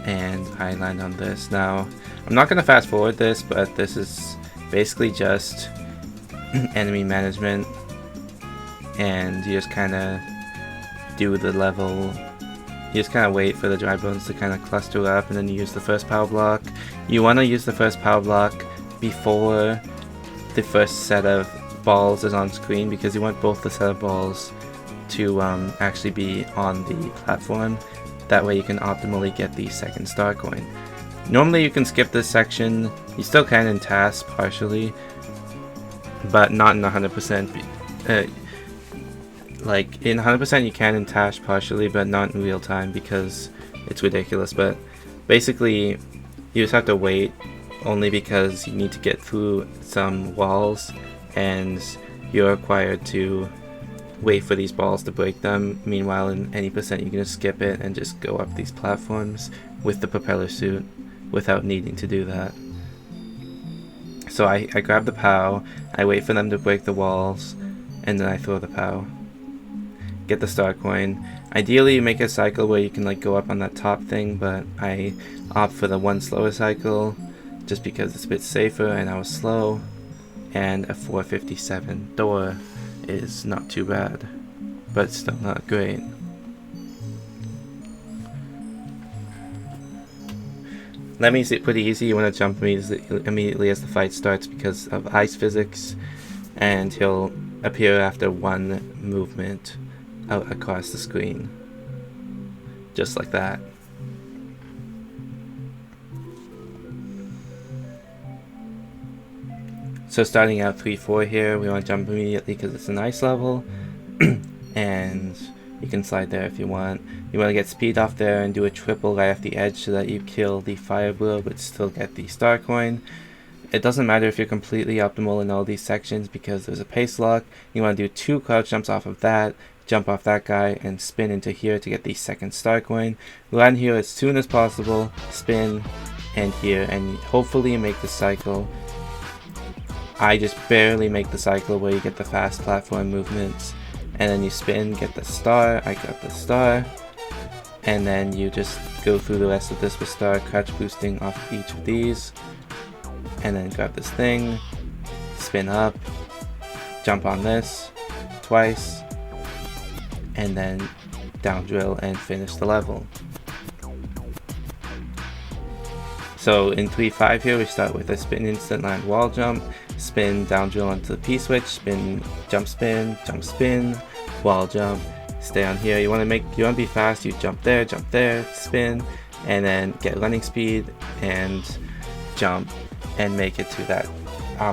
And I land on this. Now, I'm not going to fast forward this, but this is basically just enemy management, and you just kind of do the level. You just kind of wait for the dry bones to kind of cluster up, and then you use the first power block. You want to use the first power block before the first set of balls is on screen, because you want both the set of balls to actually be on the platform. That way you can optimally get the second star coin. Normally you can skip this section. You still can in tasks partially, but not in 100%. Like in 100% you can in tasks partially, but not in real time because it's ridiculous. But basically you just have to wait, only because you need to get through some walls and you're required to wait for these balls to break them. Meanwhile, in any percent you can just skip it and just go up these platforms with the propeller suit without needing to do that. So I grab the POW, I wait for them to break the walls, and then I throw the POW. Get the star coin. Ideally you make a cycle where you can like go up on that top thing, but I opt for the one slower cycle just because it's a bit safer and I was slow. And a 457 door is not too bad, but still not great. Lemmy's pretty easy. You want to jump immediately as the fight starts because of ice physics, and he'll appear after one movement out across the screen, just like that. So starting out 3-4 here, we want to jump immediately because it's an ice level, and you can slide there if you want. You want to get speed off there and do a triple right off the edge so that you kill the fire blow but still get the star coin. It doesn't matter if you're completely optimal in all these sections because there's a pace lock. You want to do 2 crouch jumps off of that, jump off that guy, and spin into here to get the second star coin. Land here as soon as possible, spin, and here, and hopefully you make the cycle. I just barely make the cycle where you get the fast platform movements, and then you spin, get the star. I got the star, and then you just go through the rest of this with star crouch boosting off each of these, and then grab this thing, spin up, jump on this twice, and then down drill and finish the level. So in 3-5 here we start with a spin instant land wall jump, spin down drill onto the P-switch, spin, spin, wall jump, stay on here. You want to be fast, you jump there, spin, and then get running speed and jump and make it to that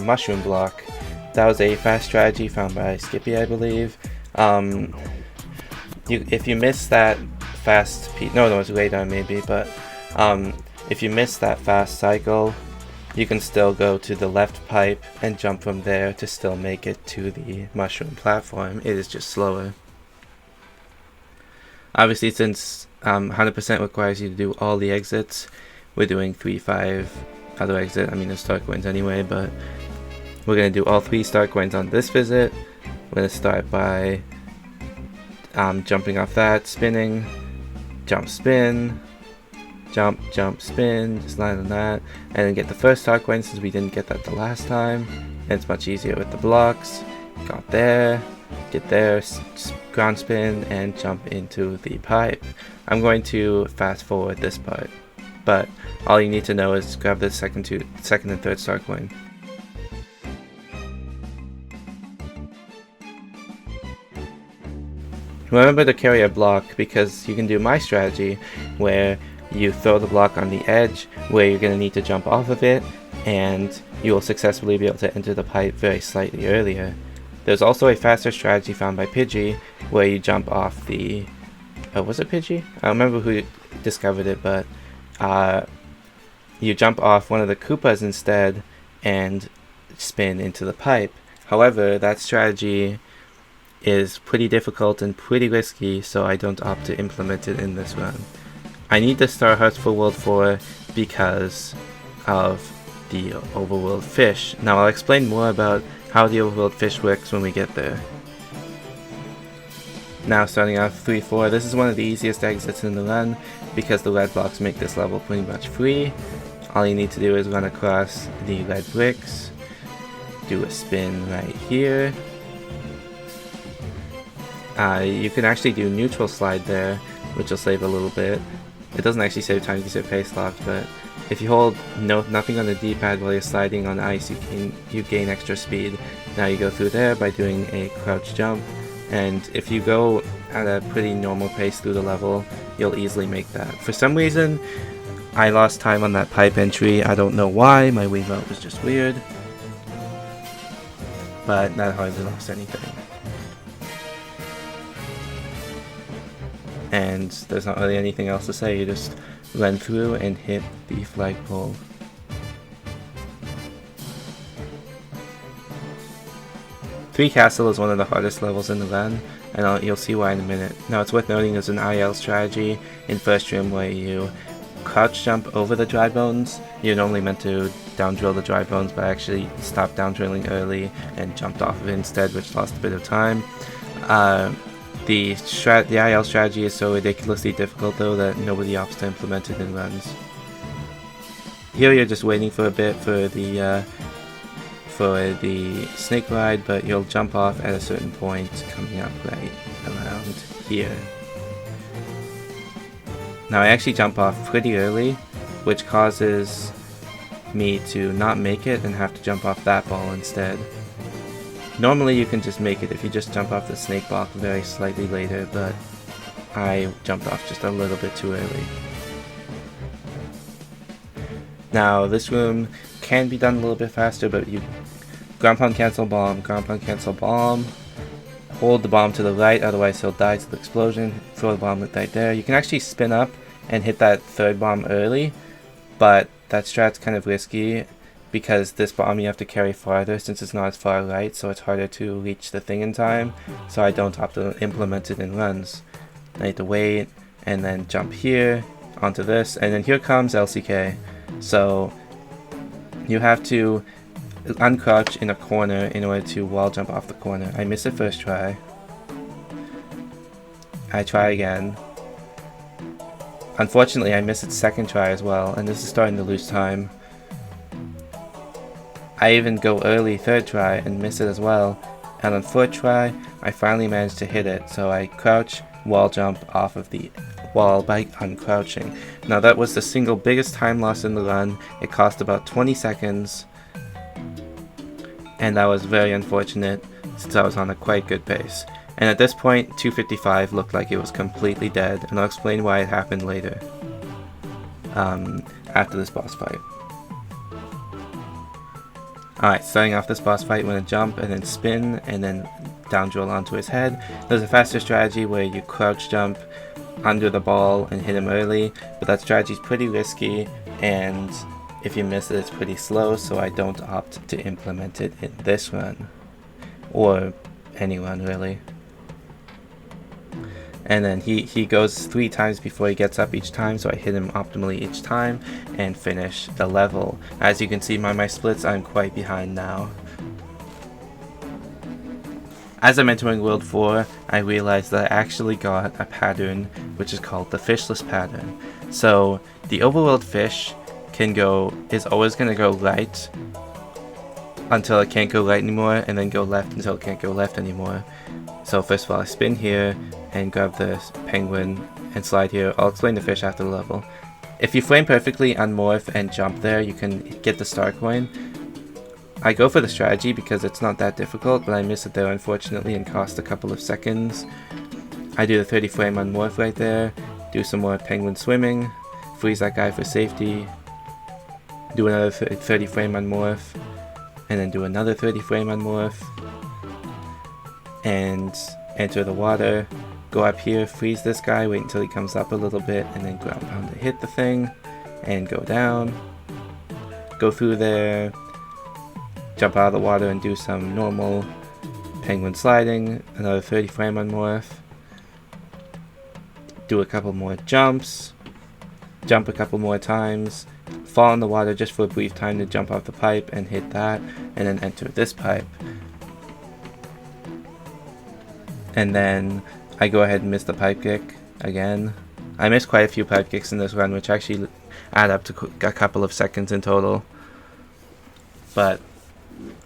mushroom block. That was a fast strategy found by Skippy, I believe. If you miss that fast no, it was radar maybe, but if you miss that fast cycle, you can still go to the left pipe and jump from there to still make it to the mushroom platform. It is just slower. Obviously, since 100% requires you to do all the exits, we're doing 3, 5 other exit. I mean, there's star coins anyway, but we're going to do all 3 star coins on this visit. We're going to start by jumping off that, spinning, jump, spin, jump, jump, spin, just land on that, and then get the first star coin since we didn't get that the last time. And it's much easier with the blocks. Got there, get there, ground spin, and jump into the pipe. I'm going to fast forward this part, but all you need to know is grab the second and third star coin. Remember to carry a block, because you can do my strategy where you throw the block on the edge where you're going to need to jump off of it, and you will successfully be able to enter the pipe very slightly earlier. There's also a faster strategy found by Pidgey where you jump off the... was it Pidgey? I don't remember who discovered it, but you jump off one of the Koopas instead and spin into the pipe. However, that strategy is pretty difficult and pretty risky, so I don't opt to implement it in this run. I need the Star Hearts for World 4 because of the overworld fish. Now I'll explain more about how the overworld fish works when we get there. Now starting off 3-4, this is one of the easiest exits in the run because the red blocks make this level pretty much free. All you need to do is run across the red bricks, do a spin right here. You can actually do neutral slide there, which will save a little bit. It doesn't actually save time, you can save pace lock, but if you hold nothing on the D-pad while you're sliding on ice, you gain extra speed. Now you go through there by doing a crouch jump, and if you go at a pretty normal pace through the level, you'll easily make that. For some reason, I lost time on that pipe entry. I don't know why, my Wiimote was just weird, but that hardly lost anything. And there's not really anything else to say, you just run through and hit the flagpole. Three Castle is one of the hardest levels in the run, and you'll see why in a minute. Now it's worth noting there's an IL strategy in first gym where you crouch jump over the dry bones. You're normally meant to down drill the dry bones, but I actually stopped down drilling early and jumped off of it instead, which lost a bit of time. The IL strategy is so ridiculously difficult though that nobody opts to implement it in runs. Here you're just waiting for a bit for the snake ride, but you'll jump off at a certain point coming up right around here. Now I actually jump off pretty early, which causes me to not make it and have to jump off that ball instead. Normally you can just make it if you just jump off the snake block very slightly later, but I jumped off just a little bit too early. Now this room can be done a little bit faster, but you ground pound cancel bomb, hold the bomb to the right, otherwise he'll die to the explosion, throw the bomb right there. You can actually spin up and hit that third bomb early, but that strat's kind of risky because this bomb you have to carry farther since it's not as far right, so it's harder to reach the thing in time, so I don't opt to implement it in runs. I need to wait and then jump here onto this, and then here comes LCK. So you have to uncrouch in a corner in order to wall jump off the corner. I miss it first try. I try again. Unfortunately I miss it second try as well, and this is starting to lose time. I even go early third try and miss it as well, and on fourth try I finally managed to hit it, so I crouch, wall jump off of the wall by uncrouching. Now that was the single biggest time loss in the run. It cost about 20 seconds, and that was very unfortunate since I was on a quite good pace. And at this point 255 looked like it was completely dead, and I'll explain why it happened later after this boss fight. Alright, starting off this boss fight, we're going to jump and then spin and then down drill onto his head. There's a faster strategy where you crouch jump under the ball and hit him early, but that strategy is pretty risky and if you miss it, it's pretty slow, so I don't opt to implement it in this run. Or any run, really. And then he goes 3 times before he gets up each time, so I hit him optimally each time and finish the level. As you can see by my splits, I'm quite behind now. As I'm entering World 4, I realized that I actually got a pattern which is called the fishless pattern. So the overworld fish is always going to go right until it can't go right anymore, and then go left until it can't go left anymore. So first of all, I spin here and grab the penguin and slide here. I'll explain the fish after the level. If you frame perfectly, unmorph, and jump there, you can get the star coin. I go for the strategy because it's not that difficult, but I miss it there unfortunately and cost a couple of seconds. I do the 30 frame unmorph right there, do some more penguin swimming, freeze that guy for safety, do another 30 frame unmorph, and then do another 30 frame unmorph, and enter the water, go up here, freeze this guy, wait until he comes up a little bit, and then ground pound to hit the thing, and go down, go through there, jump out of the water and do some normal penguin sliding, another 30 frame unmorph, do a couple more jumps, jump a couple more times, fall in the water just for a brief time to jump off the pipe and hit that, and then enter this pipe. And then I go ahead and miss the pipe kick again. I missed quite a few pipe kicks in this run, which actually add up to a couple of seconds in total. But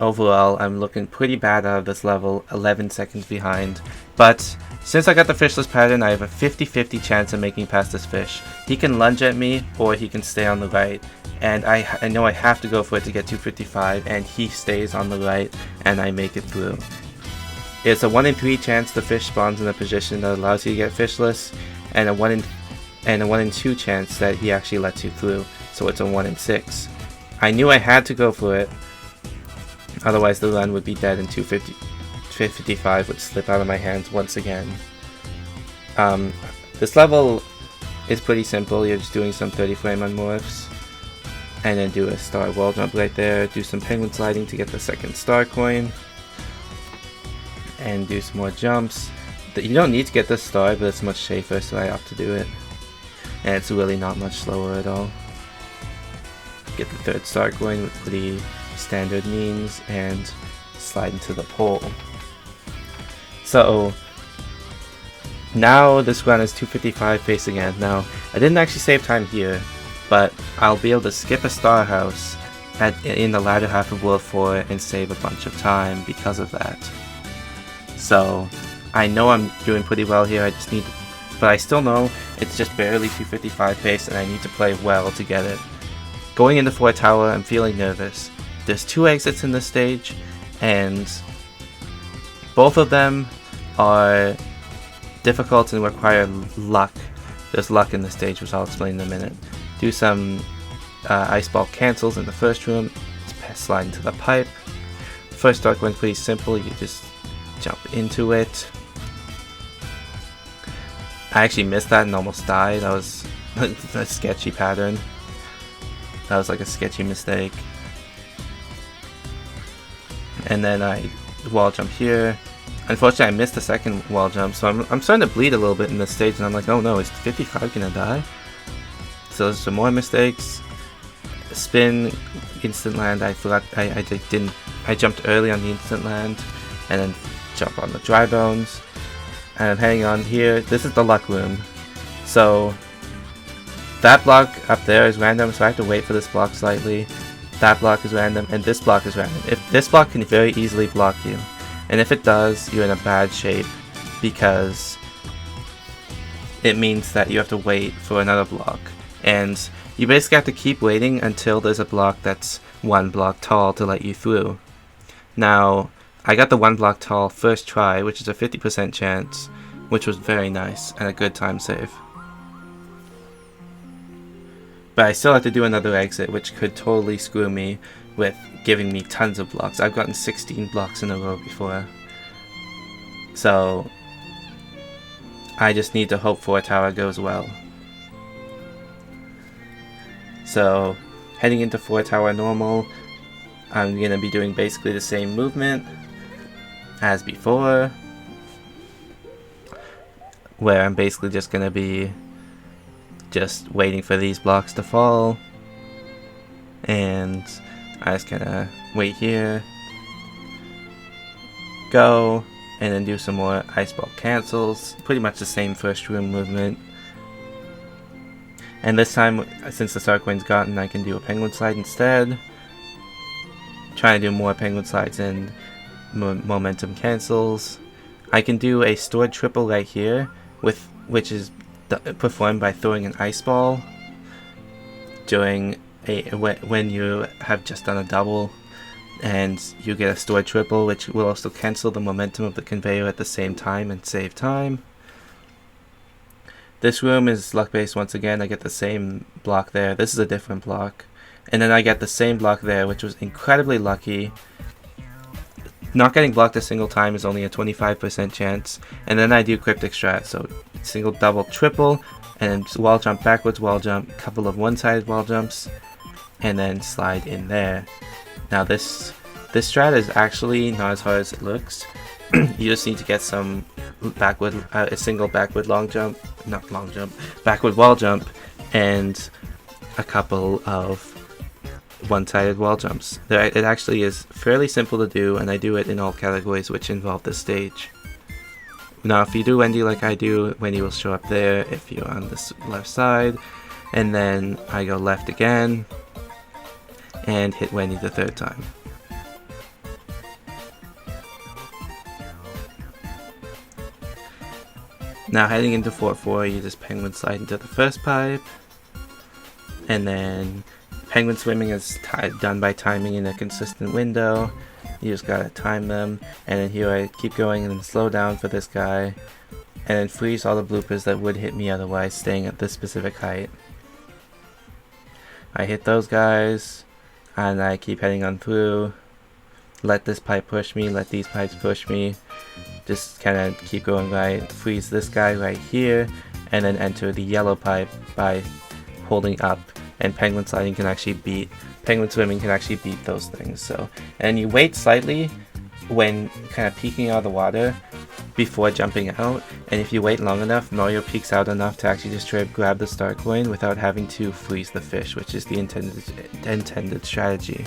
overall, I'm looking pretty bad out of this level, 11 seconds behind. But since I got the fishless pattern, I have a 50-50 chance of making past this fish. He can lunge at me, or he can stay on the right. And I know I have to go for it to get 255, and he stays on the right, and I make it through. It's a 1 in 3 chance the fish spawns in a position that allows you to get fishless, and a 1 in 2 chance that he actually lets you through, so it's a 1 in 6. I knew I had to go for it, otherwise the run would be dead and 255 would slip out of my hands once again. This level is pretty simple. You're just doing some 30 frame unmorphs, and then do a star wall jump right there, do some penguin sliding to get the second star coin, and do some more jumps. You don't need to get this star, but it's much safer, so I opt to do it. And it's really not much slower at all. Get the third star coin with pretty standard means, and slide into the pole. So now this run is 255 pace again. Now I didn't actually save time here, but I'll be able to skip a star house in the latter half of World 4 and save a bunch of time because of that. So I know I'm doing pretty well here, but I still know it's just barely 255 pace and I need to play well to get it. Going into 4 tower, I'm feeling nervous. There's 2 exits in this stage, and both of them are difficult and require luck. There's luck in the stage, which I'll explain in a minute. Do some ice ball cancels in the first room, slide into the pipe. First dark one's pretty simple, you just jump into it. I actually missed that and almost died. That was a sketchy pattern. That was like a sketchy mistake. And then I wall jump here. Unfortunately, I missed the second wall jump, so I'm starting to bleed a little bit in this stage, and I'm like, oh no, is 55 gonna die? So there's some more mistakes. Spin, instant land. I forgot. I jumped early on the instant land, and then jump on the dry bones. And I'm heading on here. This is the luck room. So that block up there is random, so I have to wait for this block slightly. That block is random, and this block is random. This block can very easily block you. And if it does, you're in a bad shape, because it means that you have to wait for another block. And you basically have to keep waiting until there's a block that's 1 block tall to let you through. Now, I got the 1 block tall first try, which is a 50% chance, which was very nice and a good time save. But I still have to do another exit, which could totally screw me with giving me tons of blocks. I've gotten 16 blocks in a row before. So I just need to hope 4 tower goes well. So Heading into 4 tower normal, I'm going to be doing basically the same movement as before, where I'm basically just going to be just waiting for these blocks to fall, and I just kind of wait here, go, and then do some more ice ball cancels. Pretty much the same first room movement. And this time, since the star coin's gotten, I can do a penguin slide instead. Trying to do more penguin slides and momentum cancels. I can do a stored triple right here, which is performed by throwing an ice ball during when you have just done a double, and you get a stored triple, which will also cancel the momentum of the conveyor at the same time and save time. This room is luck based once again. I get the same block there. This is a different block. And then I get the same block there, which was incredibly lucky. Not getting blocked a single time is only a 25% chance. And then I do cryptic strat, so single, double, triple, and wall jump, backwards wall jump, couple of one-sided wall jumps, and then slide in there. Now this strat is actually not as hard as it looks. You just need to get some backward, a single backward backward wall jump, and a couple of one-sided wall jumps. It actually is fairly simple to do, and I do it in all categories which involve this stage. Now if you do Wendy like I do, Wendy will show up there if you're on this left side, and then I go left again and hit Wendy the third time. Now heading into 4-4, you just penguin slide into the first pipe, and then penguin swimming is done by timing in a consistent window. You just gotta time them, and then here I keep going and then slow down for this guy, and then freeze all the bloopers that would hit me otherwise staying at this specific height. I hit those guys, and I keep heading on through. Let this pipe push me, let these pipes push me. Just kind of keep going right, freeze this guy right here, and then enter the yellow pipe by holding up. And penguin sliding can actually beat, penguin swimming can actually beat those things. So, and you wait slightly when kind of peeking out of the water before jumping out. And if you wait long enough, Mario peeks out enough to actually just try to grab the star coin without having to freeze the fish, which is the intended strategy.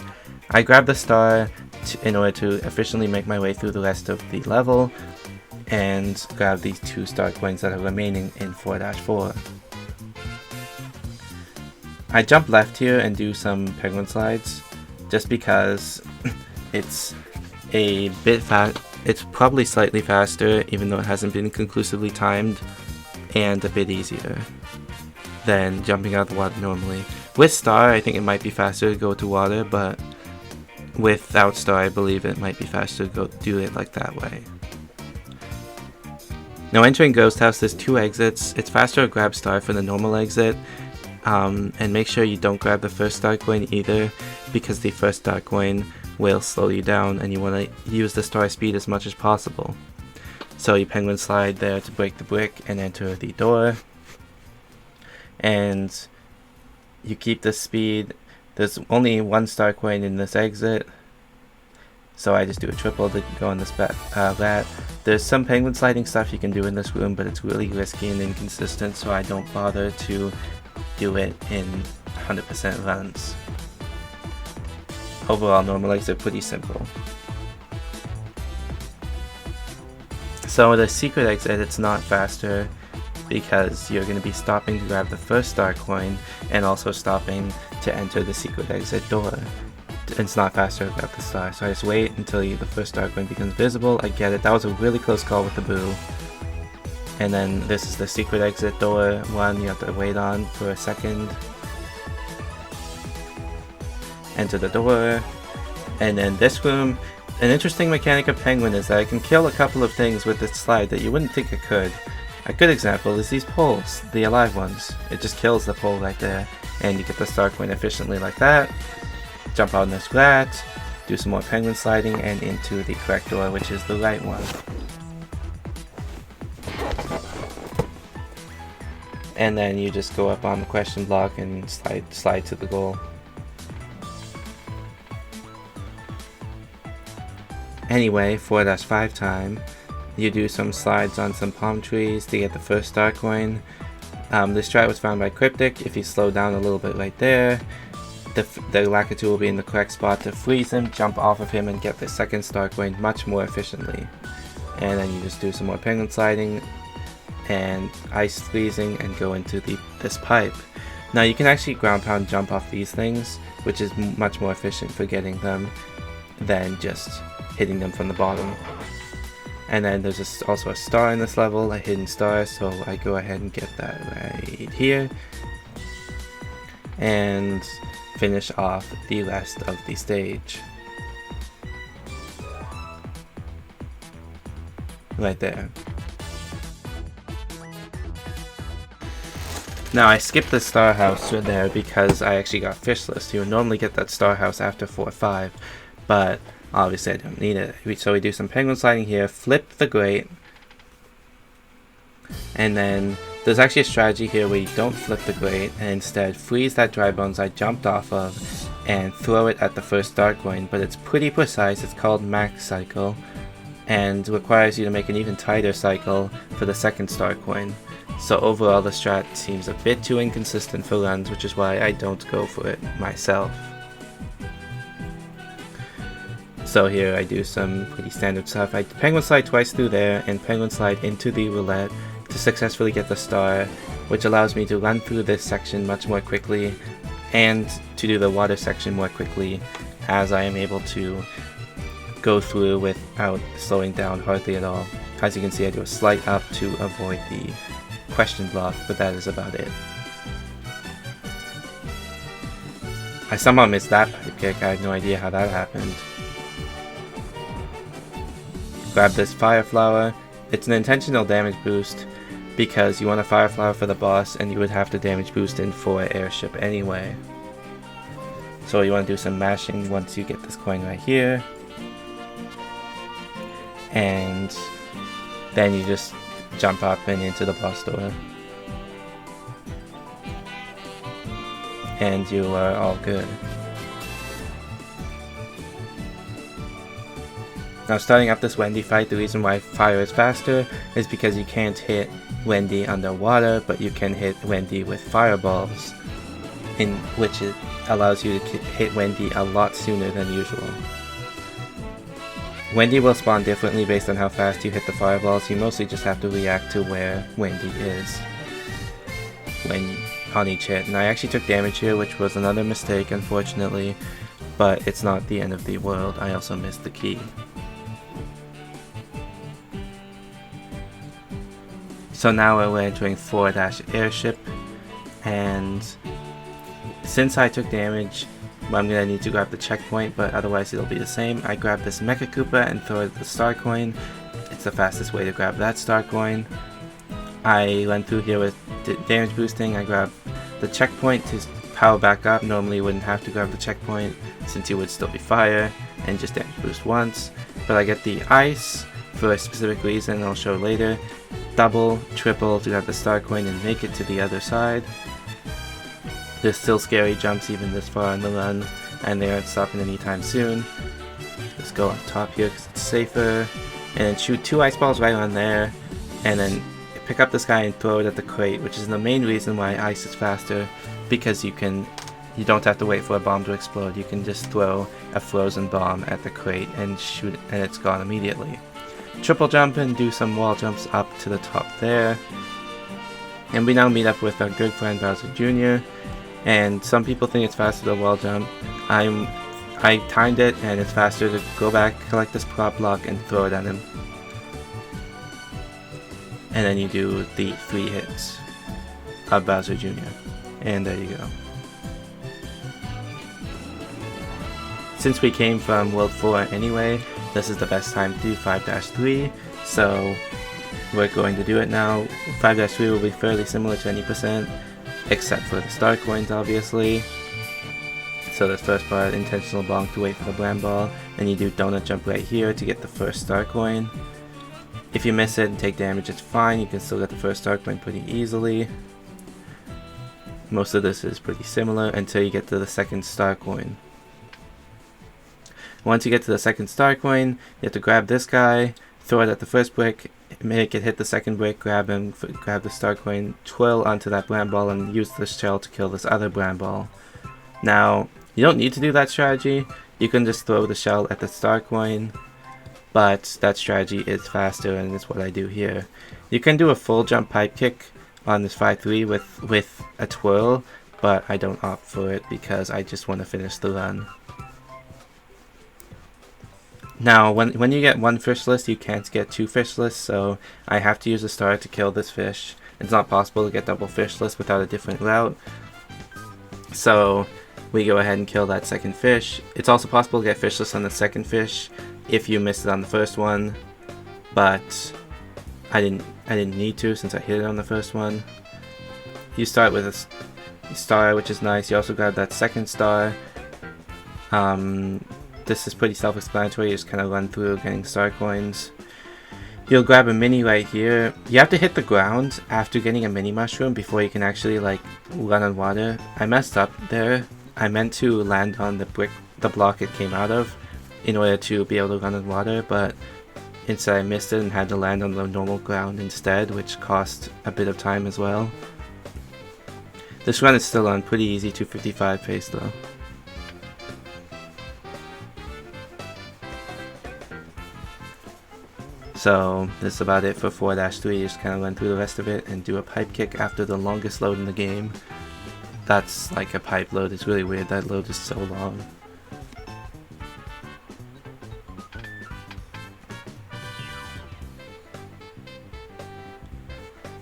I grab the star in order to efficiently make my way through the rest of the level and grab these 2 star coins that are remaining in 4-4. I jump left here and do some penguin slides just because it's a bit fast. It's probably slightly faster, even though it hasn't been conclusively timed, and a bit easier than jumping out of the water normally. With star, I think it might be faster to go to water, but without star, I believe it might be faster to go do it like that way. Now entering Ghost House, there's 2 exits. It's faster to grab star for the normal exit, and make sure you don't grab the first star coin either, because the first star coin will slow you down and you want to use the star speed as much as possible. So you penguin slide there to break the brick and enter the door, and you keep the speed. There's only 1 star coin in this exit, so I just do a triple to go on this rat. There's some penguin sliding stuff you can do in this room, but it's really risky and inconsistent, so I don't bother to do it in 100% runs. Overall, normal exits are pretty simple. So the secret exit, it's not faster because you're going to be stopping to grab the first star coin and also stopping to enter the secret exit door. It's not faster to grab the star, so I just wait until the first star coin becomes visible. I get it, that was a really close call with the boo. And then this is the secret exit door one you have to wait on for a second. Enter the door, and then this room. An interesting mechanic of Penguin is that I can kill a couple of things with this slide that you wouldn't think I could. A good example is these poles, the alive ones. It just kills the pole right there, and you get the star coin efficiently like that. Jump out in this rat, do some more penguin sliding, and into the correct door, which is the right one. And then you just go up on the question block and slide to the goal. Anyway, 4-5 time, you do some slides on some palm trees to get the first star coin. This strat was found by Cryptic. If you slow down a little bit right there, the Lakitu will be in the correct spot to freeze him, jump off of him, and get the second star coin much more efficiently. And then you just do some more penguin sliding and ice freezing and go into this pipe. Now you can actually ground pound jump off these things, which is much more efficient for getting them than just hitting them from the bottom. And then there's also a star in this level, a hidden star, so I go ahead and get that right here and finish off the rest of the stage right there. Now I skipped the star house there because I actually got fishless. You would normally get that star house after 4-5, but obviously I don't need it. So we do some penguin sliding here, flip the grate, and then there's actually a strategy here where you don't flip the grate and instead freeze that dry bones I jumped off of and throw it at the first star coin, but it's pretty precise. It's called max cycle and requires you to make an even tighter cycle for the second star coin. So overall the strat seems a bit too inconsistent for runs, which is why I don't go for it myself. So here I do some pretty standard stuff. I penguin slide twice through there and penguin slide into the roulette to successfully get the star, which allows me to run through this section much more quickly and to do the water section more quickly, as I am able to go through without slowing down hardly at all. As you can see, I do a slight up to avoid the question block, but that is about it. I somehow missed that pipe kick. I had no idea how that happened. Grab this fire flower. It's an intentional damage boost because you want a fire flower for the boss and you would have to damage boost in for airship anyway. So you want to do some mashing once you get this coin right here. And then you just jump up and into the boss door. And you are all good. Now starting up this Wendy fight, the reason why fire is faster is because you can't hit Wendy underwater, but you can hit Wendy with fireballs, in which it allows you to hit Wendy a lot sooner than usual. Wendy will spawn differently based on how fast you hit the fireballs. You mostly just have to react to where Wendy is when on each hit. And I actually took damage here, which was another mistake unfortunately, but it's not the end of the world. I also missed the key. So now we're entering 4-airship, and since I took damage, I'm going to need to grab the checkpoint, but otherwise it'll be the same. I grab this Mecha Koopa and throw it at the star coin. It's the fastest way to grab that star coin. I went through here with damage boosting. I grab the checkpoint to power back up. Normally you wouldn't have to grab the checkpoint since you would still be fire and just damage boost once. But I get the ice for a specific reason I'll show later. Double, triple to grab the star coin and make it to the other side. There's still scary jumps even this far in the run, and they aren't stopping anytime soon. Just go on top here because it's safer, and then shoot 2 ice balls right on there, and then pick up this guy and throw it at the crate, which is the main reason why ice is faster, because you don't have to wait for a bomb to explode. You can just throw a frozen bomb at the crate and shoot it, and it's gone immediately. Triple jump and do some wall jumps up to the top there. And we now meet up with our good friend Bowser Jr. And some people think it's faster to wall jump. I timed it and it's faster to go back, collect this prop block and throw it at him. And then you do the 3 hits of Bowser Jr. And there you go. Since we came from World 4 anyway, this is the best time to do 5-3, so we're going to do it now. 5-3 will be fairly similar to any percent, except for the star coins obviously. So this first part, intentional bonk to wait for the blam ball, and you do donut jump right here to get the first star coin. If you miss it and take damage, it's fine, you can still get the first star coin pretty easily. Most of this is pretty similar until you get to the second star coin. Once you get to the second star coin, you have to grab this guy, throw it at the first brick, make it hit the second brick, grab him, grab the star coin, twirl onto that bram ball, and use the shell to kill this other bram ball. Now, you don't need to do that strategy. You can just throw the shell at the star coin, but that strategy is faster, and it's what I do here. You can do a full jump pipe kick on this 5-3 with a twirl, but I don't opt for it because I just want to finish the run. Now, when you get one fishless, you can't get two fishless, so I have to use a star to kill this fish. It's not possible to get double fishless without a different route. So we go ahead and kill that second fish. It's also possible to get fishless on the second fish if you missed it on the first one, but I didn't need to since I hit it on the first one. You start with a star, which is nice. You also grab that second star. This is pretty self-explanatory. You just kind of run through getting star coins. You'll grab a mini right here. You have to hit the ground after getting a mini mushroom before you can actually like run on water. I messed up there. I meant to land on the block it came out of in order to be able to run on water, but instead I missed it and had to land on the normal ground instead, which cost a bit of time as well. This run is still on pretty easy 255 pace though. So this is about it for 4-3. Just kind of run through the rest of it and do a pipe kick after the longest load in the game. That's like a pipe load. It's really weird. That load is so long.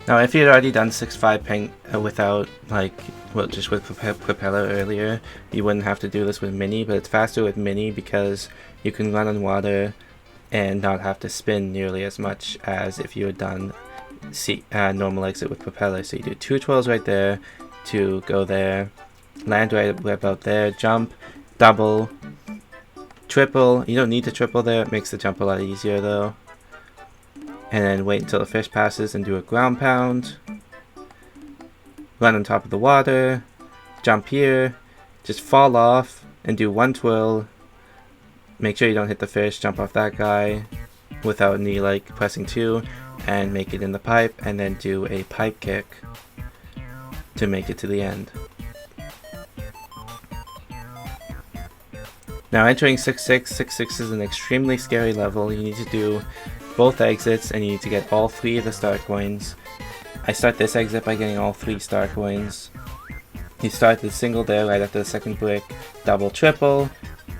Now if you had already done 6-5 without like, well, just with propeller earlier, you wouldn't have to do this with mini, but it's faster with mini because you can run on water and not have to spin nearly as much as if you had done normal exit with propeller. So you do 2 twirls right there to go there, land right about there, jump, double, triple. You don't need to triple there, it makes the jump a lot easier though. And then wait until the fish passes and do a ground pound. Run on top of the water, jump here, just fall off and do 1 twirl. Make sure you don't hit the fish, jump off that guy without any like pressing 2 and make it in the pipe, and then do a pipe kick to make it to the end. Now entering 6-6, 6-6 is an extremely scary level. You need to do both exits and you need to get all 3 of the star coins. I start this exit by getting all 3 star coins. You start the single there right after the second brick, double, triple.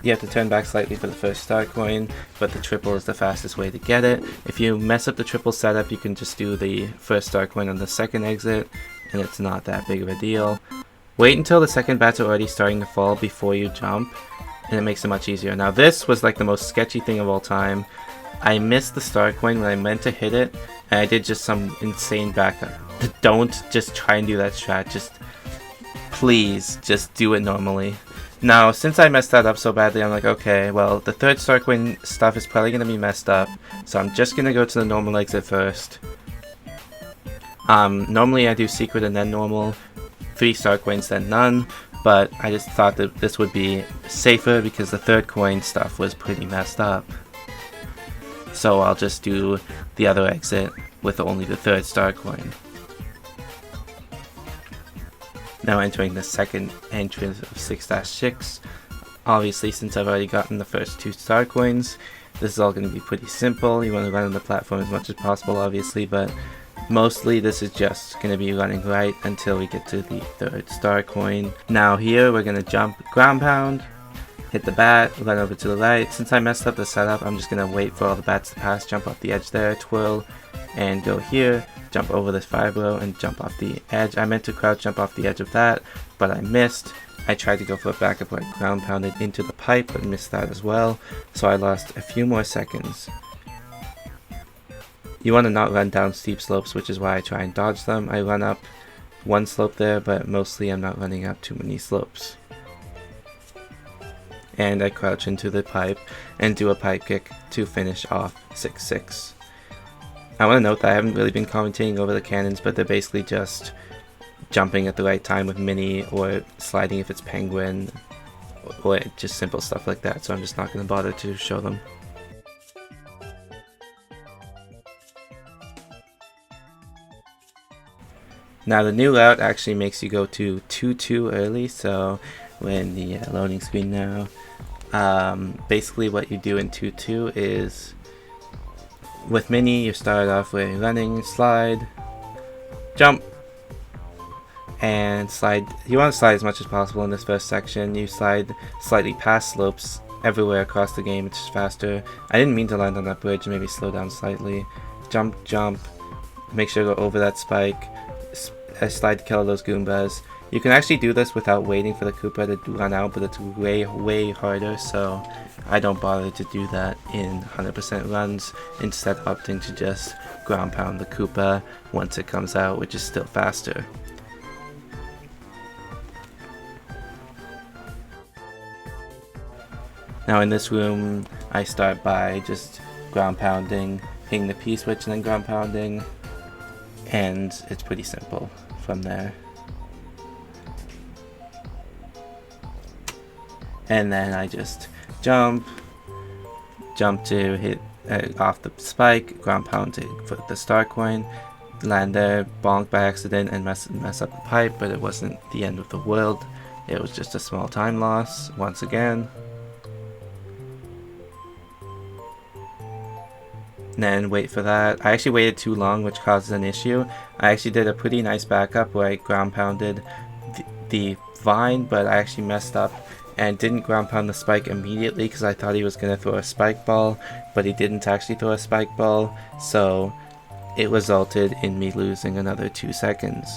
You have to turn back slightly for the first star coin, but the triple is the fastest way to get it. If you mess up the triple setup, you can just do the first star coin on the second exit, and it's not that big of a deal. Wait until the second bats are already starting to fall before you jump, and it makes it much easier. Now this was like the most sketchy thing of all time. I missed the star coin when I meant to hit it, and I did just some insane backup. Don't just try and do that strat, just please just do it normally. Now, since I messed that up so badly, I'm like, okay, well, the third star coin stuff is probably going to be messed up, so I'm just going to go to the normal exit first. Normally I do secret and then normal, 3 star coins then none, but I just thought that this would be safer because the third coin stuff was pretty messed up. So I'll just do the other exit with only the third star coin. Now entering the second entrance of 6-6. Obviously, since I've already gotten the first 2 star coins, this is all going to be pretty simple. You want to run on the platform as much as possible, obviously, but mostly this is just going to be running right until we get to the 3rd star coin. Now here we're going to jump, ground pound, hit the bat, run over to the right. Since I messed up the setup, I'm just going to wait for all the bats to pass, jump off the edge there, twirl, and go here. Jump over this 5-row and jump off the edge. I meant to crouch jump off the edge of that, but I missed. I tried to go for a backup where I ground pounded into the pipe, but missed that as well, so I lost a few more seconds. You want to not run down steep slopes, which is why I try and dodge them. I run up one slope there, but mostly I'm not running up too many slopes. And I crouch into the pipe and do a pipe kick to finish off 6-6. I want to note that I haven't really been commentating over the cannons, but they're basically just jumping at the right time with mini or sliding if it's penguin. or just simple stuff like that, so I'm just not going to bother to show them. Now the new route actually makes you go to 2-2 early, so we're in the loading screen now. Basically what you do in 2-2 is, with Mini you start off with running, slide, jump, and slide. You want to slide as much as possible in this first section. You slide slightly past slopes everywhere across the game, it's just faster. I didn't mean to land on that bridge, maybe slow down slightly. Jump, jump, make sure to go over that spike. Slide to kill those Goombas. You can actually do this without waiting for the Koopa to run out, but it's way harder, so I don't bother to do that in 100% runs, instead opting to just ground pound the Koopa once it comes out, which is still faster. Now in this room, I start by just ground pounding, hitting the P switch and then ground pounding, and it's pretty simple from there. And then I just jump to hit off the spike, ground pound to put the star coin, land there, bonk by accident and mess up the pipe, but it wasn't the end of the world. It was just a small time loss once again. And then wait for that. I actually waited too long, which causes an issue. I actually did a pretty nice backup where I ground pounded the vine, but I actually messed up and didn't ground pound the spike immediately because I thought he was going to throw a spike ball, but he didn't actually throw a spike ball, so it resulted in me losing another 2 seconds.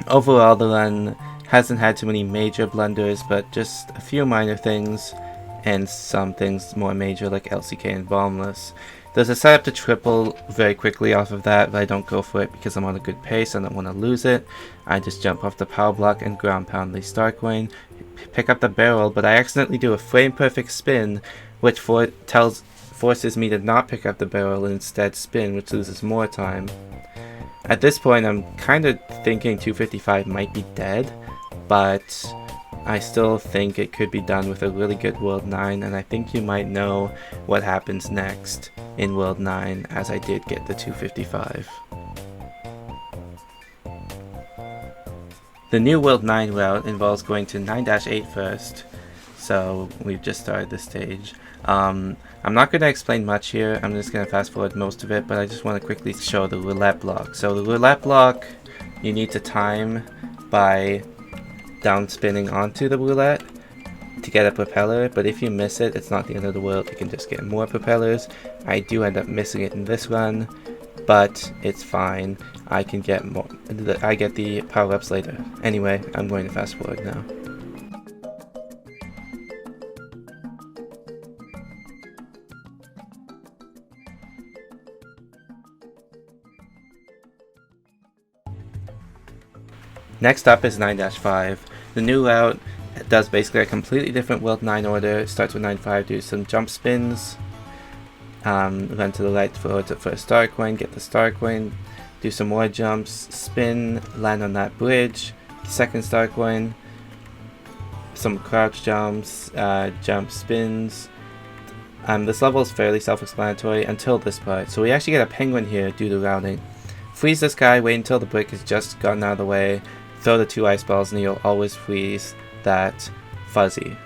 Overall, the run hasn't had too many major blunders, but just a few minor things, and some things more major like LCK and Bombless. There's a setup to triple very quickly off of that, but I don't go for it because I'm on a good pace and I don't want to lose it. I just jump off the power block and ground pound the star coin, pick up the barrel, but I accidentally do a frame perfect spin, which forces me to not pick up the barrel and instead spin, which loses more time. At this point I'm kind of thinking 255 might be dead, but I still think it could be done with a really good World 9, and I think you might know what happens next in World 9, as I did get the 255. The new World 9 route involves going to 9-8 first, so we've just started this stage. I'm not going to explain much here, I'm just going to fast forward most of it, but I just want to quickly show the roulette block. So the roulette block, you need to time by down spinning onto the roulette to get a propeller, but if you miss it, it's not the end of the world, you can just get more propellers. I do end up missing it in this run, but it's fine. I can get more. I get the power-ups later. Anyway, I'm going to fast forward now. Next up is 9-5. The new route does basically a completely different World 9 order. It starts with 9-5, do some jump spins, run to the right for a star coin, get the star coin, do some more jumps, spin, land on that bridge, second star coin, some crouch jumps, jump spins. This level is fairly self-explanatory until this part. So we actually get a penguin here due to routing. Freeze this guy, wait until the brick has just gotten out of the way, throw the 2 ice balls, and you'll always freeze that fuzzy.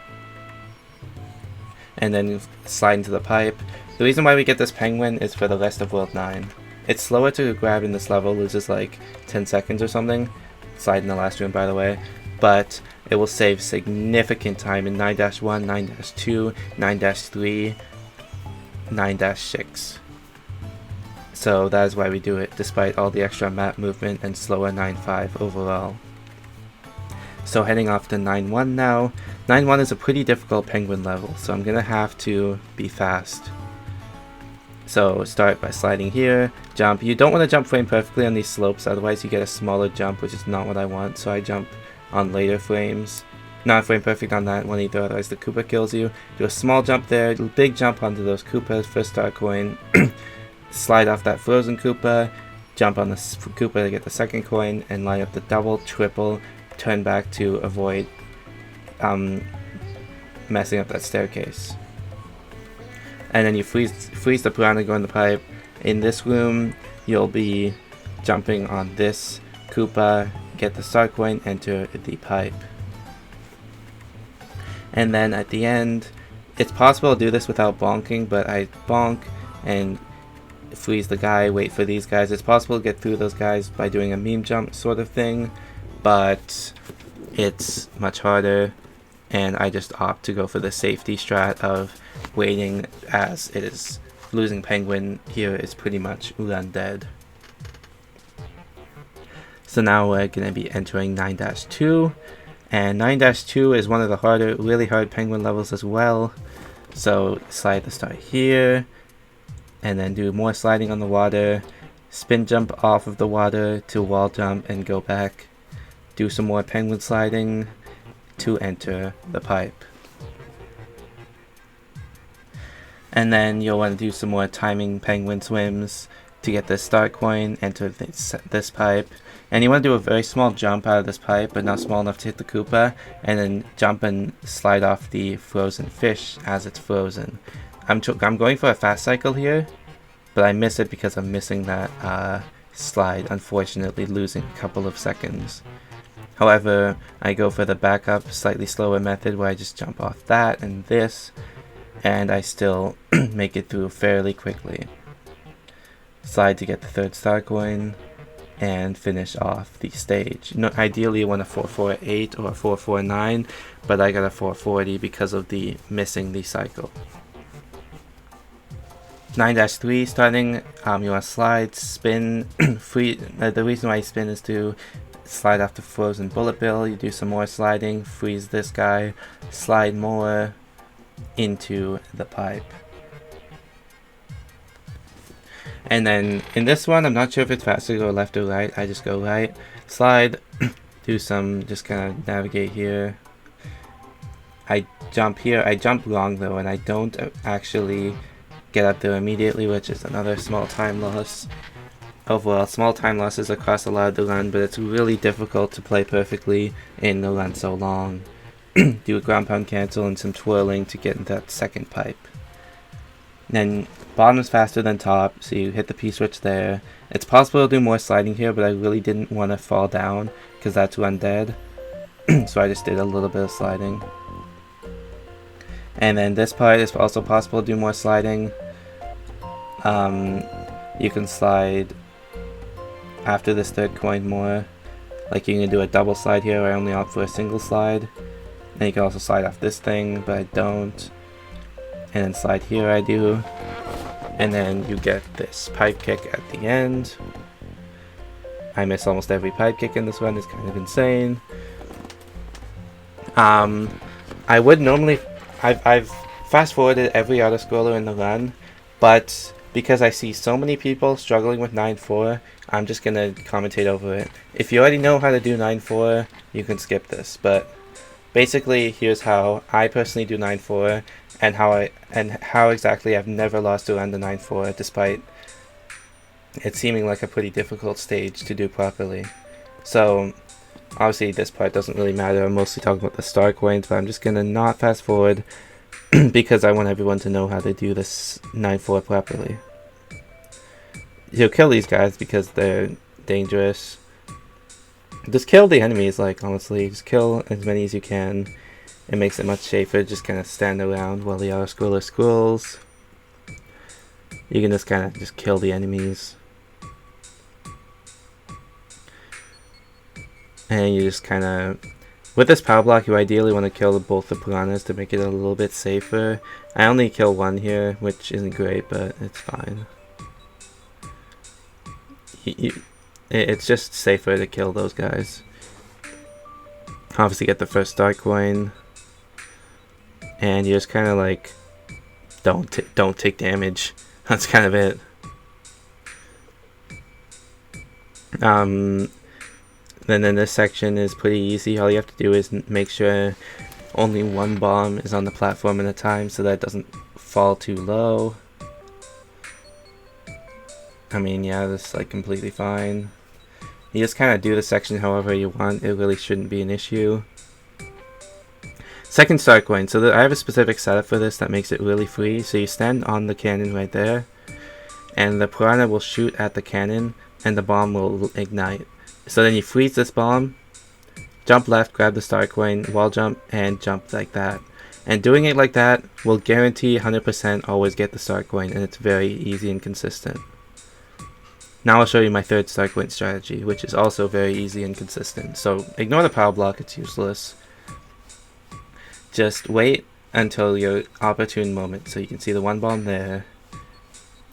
And then slide into the pipe. The reason why we get this penguin is for the rest of World 9. It's slower to grab in this level, loses like 10 seconds or something. Slide in the last room, by the way. But it will save significant time in 9-1, 9-2, 9-3, 9-6. So that is why we do it, despite all the extra map movement and slower 9-5 overall. So heading off to 9-1 now. 9-1 is a pretty difficult penguin level, so I'm going to have to be fast. So start by sliding here, jump. You don't want to jump frame perfectly on these slopes, otherwise you get a smaller jump, which is not what I want, so I jump on later frames. Not frame perfect on that one either, otherwise the Koopa kills you. Do a small jump there, big jump onto those Koopas, first star coin. Slide off that frozen Koopa, jump on the Koopa to get the second coin, and line up the double, triple, turn back to avoid messing up that staircase. And then you freeze the piranha, go in the pipe. In this room, you'll be jumping on this Koopa, get the star coin, enter the pipe. And then at the end, it's possible to do this without bonking, but I bonk and freeze the guy, wait for these guys. It's possible to get through those guys by doing a meme jump sort of thing, but it's much harder, and I just opt to go for the safety strat of waiting, as it is losing penguin here is pretty much run dead. So now we're going to be entering 9-2, and 9-2 is one of the really hard penguin levels as well. So slide the star here, and then do more sliding on the water, spin jump off of the water to wall jump and go back, do some more penguin sliding to enter the pipe. And then you'll want to do some more timing penguin swims to get the star coin, enter this pipe. And you want to do a very small jump out of this pipe, but not small enough to hit the Koopa, and then jump and slide off the frozen fish as it's frozen. I'm going for a fast cycle here, but I miss it because I'm missing that slide, unfortunately losing a couple of seconds. However, I go for the backup, slightly slower method where I just jump off that and this, and I still make it through fairly quickly. Slide to get the third star coin, and finish off the stage. Ideally you want a 448 or a 449, but I got a 440 because of the missing the cycle. 9-3 starting, you want to slide, spin, the reason why you spin is to slide off the frozen bullet bill. You do some more sliding, freeze this guy, slide more into the pipe. And then in this one, I'm not sure if it's faster to go left or right. I just go right, slide, do some, just kind of navigate here. I jump here. I jump wrong though, and I don't actually get up there immediately, which is another small time loss. Overall, small time losses across a lot of the run, but it's really difficult to play perfectly in the run so long. Do a ground pound cancel and some twirling to get in that second pipe. Then bottom is faster than top, so you hit the P-switch there. It's possible to do more sliding here, but I really didn't want to fall down because that's run dead. So I just did a little bit of sliding. And then this part is also possible to do more sliding. You can slide after this third coin more. Like you can do a double slide here where I only opt for a single slide. And you can also slide off this thing, but I don't. And then slide here I do. And then you get this pipe kick at the end. I miss almost every pipe kick in this one, it's kind of insane. I would normally, I've fast forwarded every auto scroller in the run, but because I see so many people struggling with 9-4, I'm just gonna commentate over it. If you already know how to do 9-4, you can skip this, but basically here's how I personally do 9-4 and how exactly I've never lost a run to 9-4 despite it seeming like a pretty difficult stage to do properly. So obviously this part doesn't really matter, I'm mostly talking about the star coins, but I'm just gonna not fast forward because I want everyone to know how to do this 9-4 properly. You'll kill these guys because they're dangerous. Just kill the enemies, like honestly, just kill as many as you can. It makes it much safer, just kind of stand around while the auto scroller scrolls. You can just kind of just kill the enemies. And you just kind of, with this power block, you ideally want to kill both the piranhas to make it a little bit safer. I only kill one here, which isn't great, but it's fine. It's just safer to kill those guys. Obviously get the first star coin. And you just kind of like, don't take damage. That's kind of it. Then this section is pretty easy. All you have to do is make sure only one bomb is on the platform at a time so that it doesn't fall too low. I mean, yeah, this is like completely fine. You just kind of do the section however you want. It really shouldn't be an issue. Second star coin. So I have a specific setup for this that makes it really free. So you stand on the cannon right there, and the piranha will shoot at the cannon, and the bomb will ignite. So then you freeze this bomb, jump left, grab the star coin, wall jump, and jump like that. And doing it like that will guarantee 100% always get the star coin, and it's very easy and consistent. Now I'll show you my third star coin strategy, which is also very easy and consistent. So ignore the power block, it's useless. Just wait until your opportune moment. So you can see the one bomb there.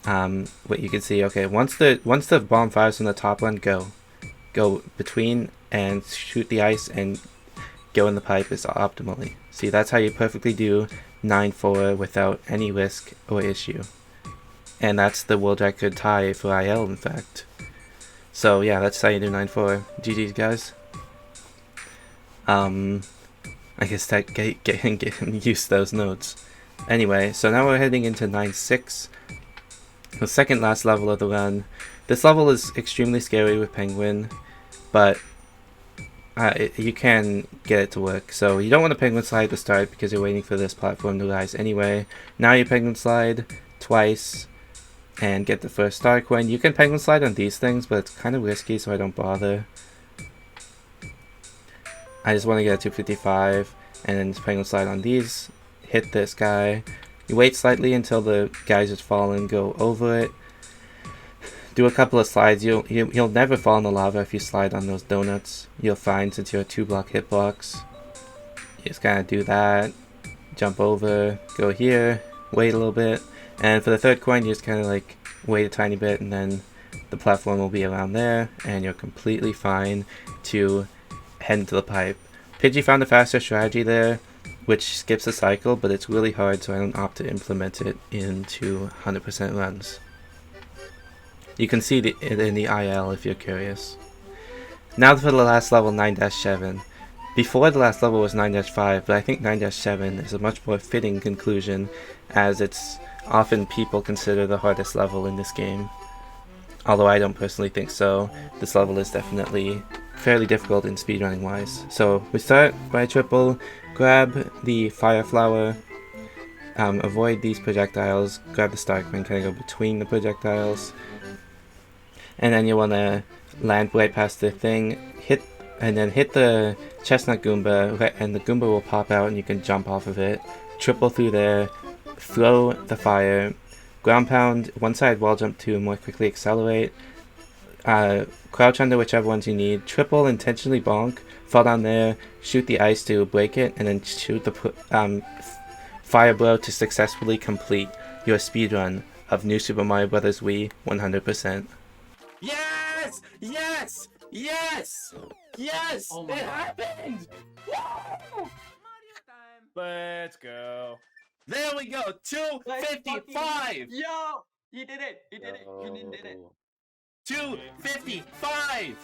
What you can see, okay, once the bomb fires from the top one, go between and shoot the ice and go in the pipe is optimally. See, that's how you perfectly do 9-4 without any risk or issue. And that's the world record tie for IL, in fact. So yeah, that's how you do 9-4. GG's, guys. I guess that getting used to those notes. Anyway, so now we're heading into 9-6. The second last level of the run. This level is extremely scary with Penguin, but you can get it to work. So you don't want to Penguin Slide to start because you're waiting for this platform to rise anyway. Now you Penguin Slide twice and get the first star coin. You can Penguin Slide on these things, but it's kind of risky, so I don't bother. I just want to get a 255 and then Penguin Slide on these. Hit this guy. You wait slightly until the guys just fall and go over it. Do a couple of slides. You'll never fall in the lava if you slide on those donuts. You'll find, since you're a 2-block hitbox. You just kind of do that. Jump over. Go here. Wait a little bit. And for the third coin, you just kind of like wait a tiny bit, and then the platform will be around there, and you're completely fine to head into the pipe. Pidgey found a faster strategy there, which skips the cycle, but it's really hard, so I don't opt to implement it into 100% runs. You can see it in the IL if you're curious. Now for the last level, 9-7. Before the last level was 9-5, but I think 9-7 is a much more fitting conclusion, as it's often people consider the hardest level in this game. Although I don't personally think so. This level is definitely fairly difficult in speedrunning wise. So we start by triple, grab the fire flower, avoid these projectiles, grab the star coin, kind of go between the projectiles, and then you want to land right past the thing, hit the chestnut Goomba, and the Goomba will pop out and you can jump off of it, triple through there, throw the fire, ground pound, one side wall jump to more quickly accelerate, crouch under whichever ones you need, triple intentionally bonk, fall down there, shoot the ice to break it, and then shoot the fire blow to successfully complete your speedrun of New Super Mario Bros. Wii 100%. Yes! Yes! Yes! Yes! Oh my it God. happened! Woo! Let's go. There we go! 255! Yo! He did it! He did it! He did it! 255!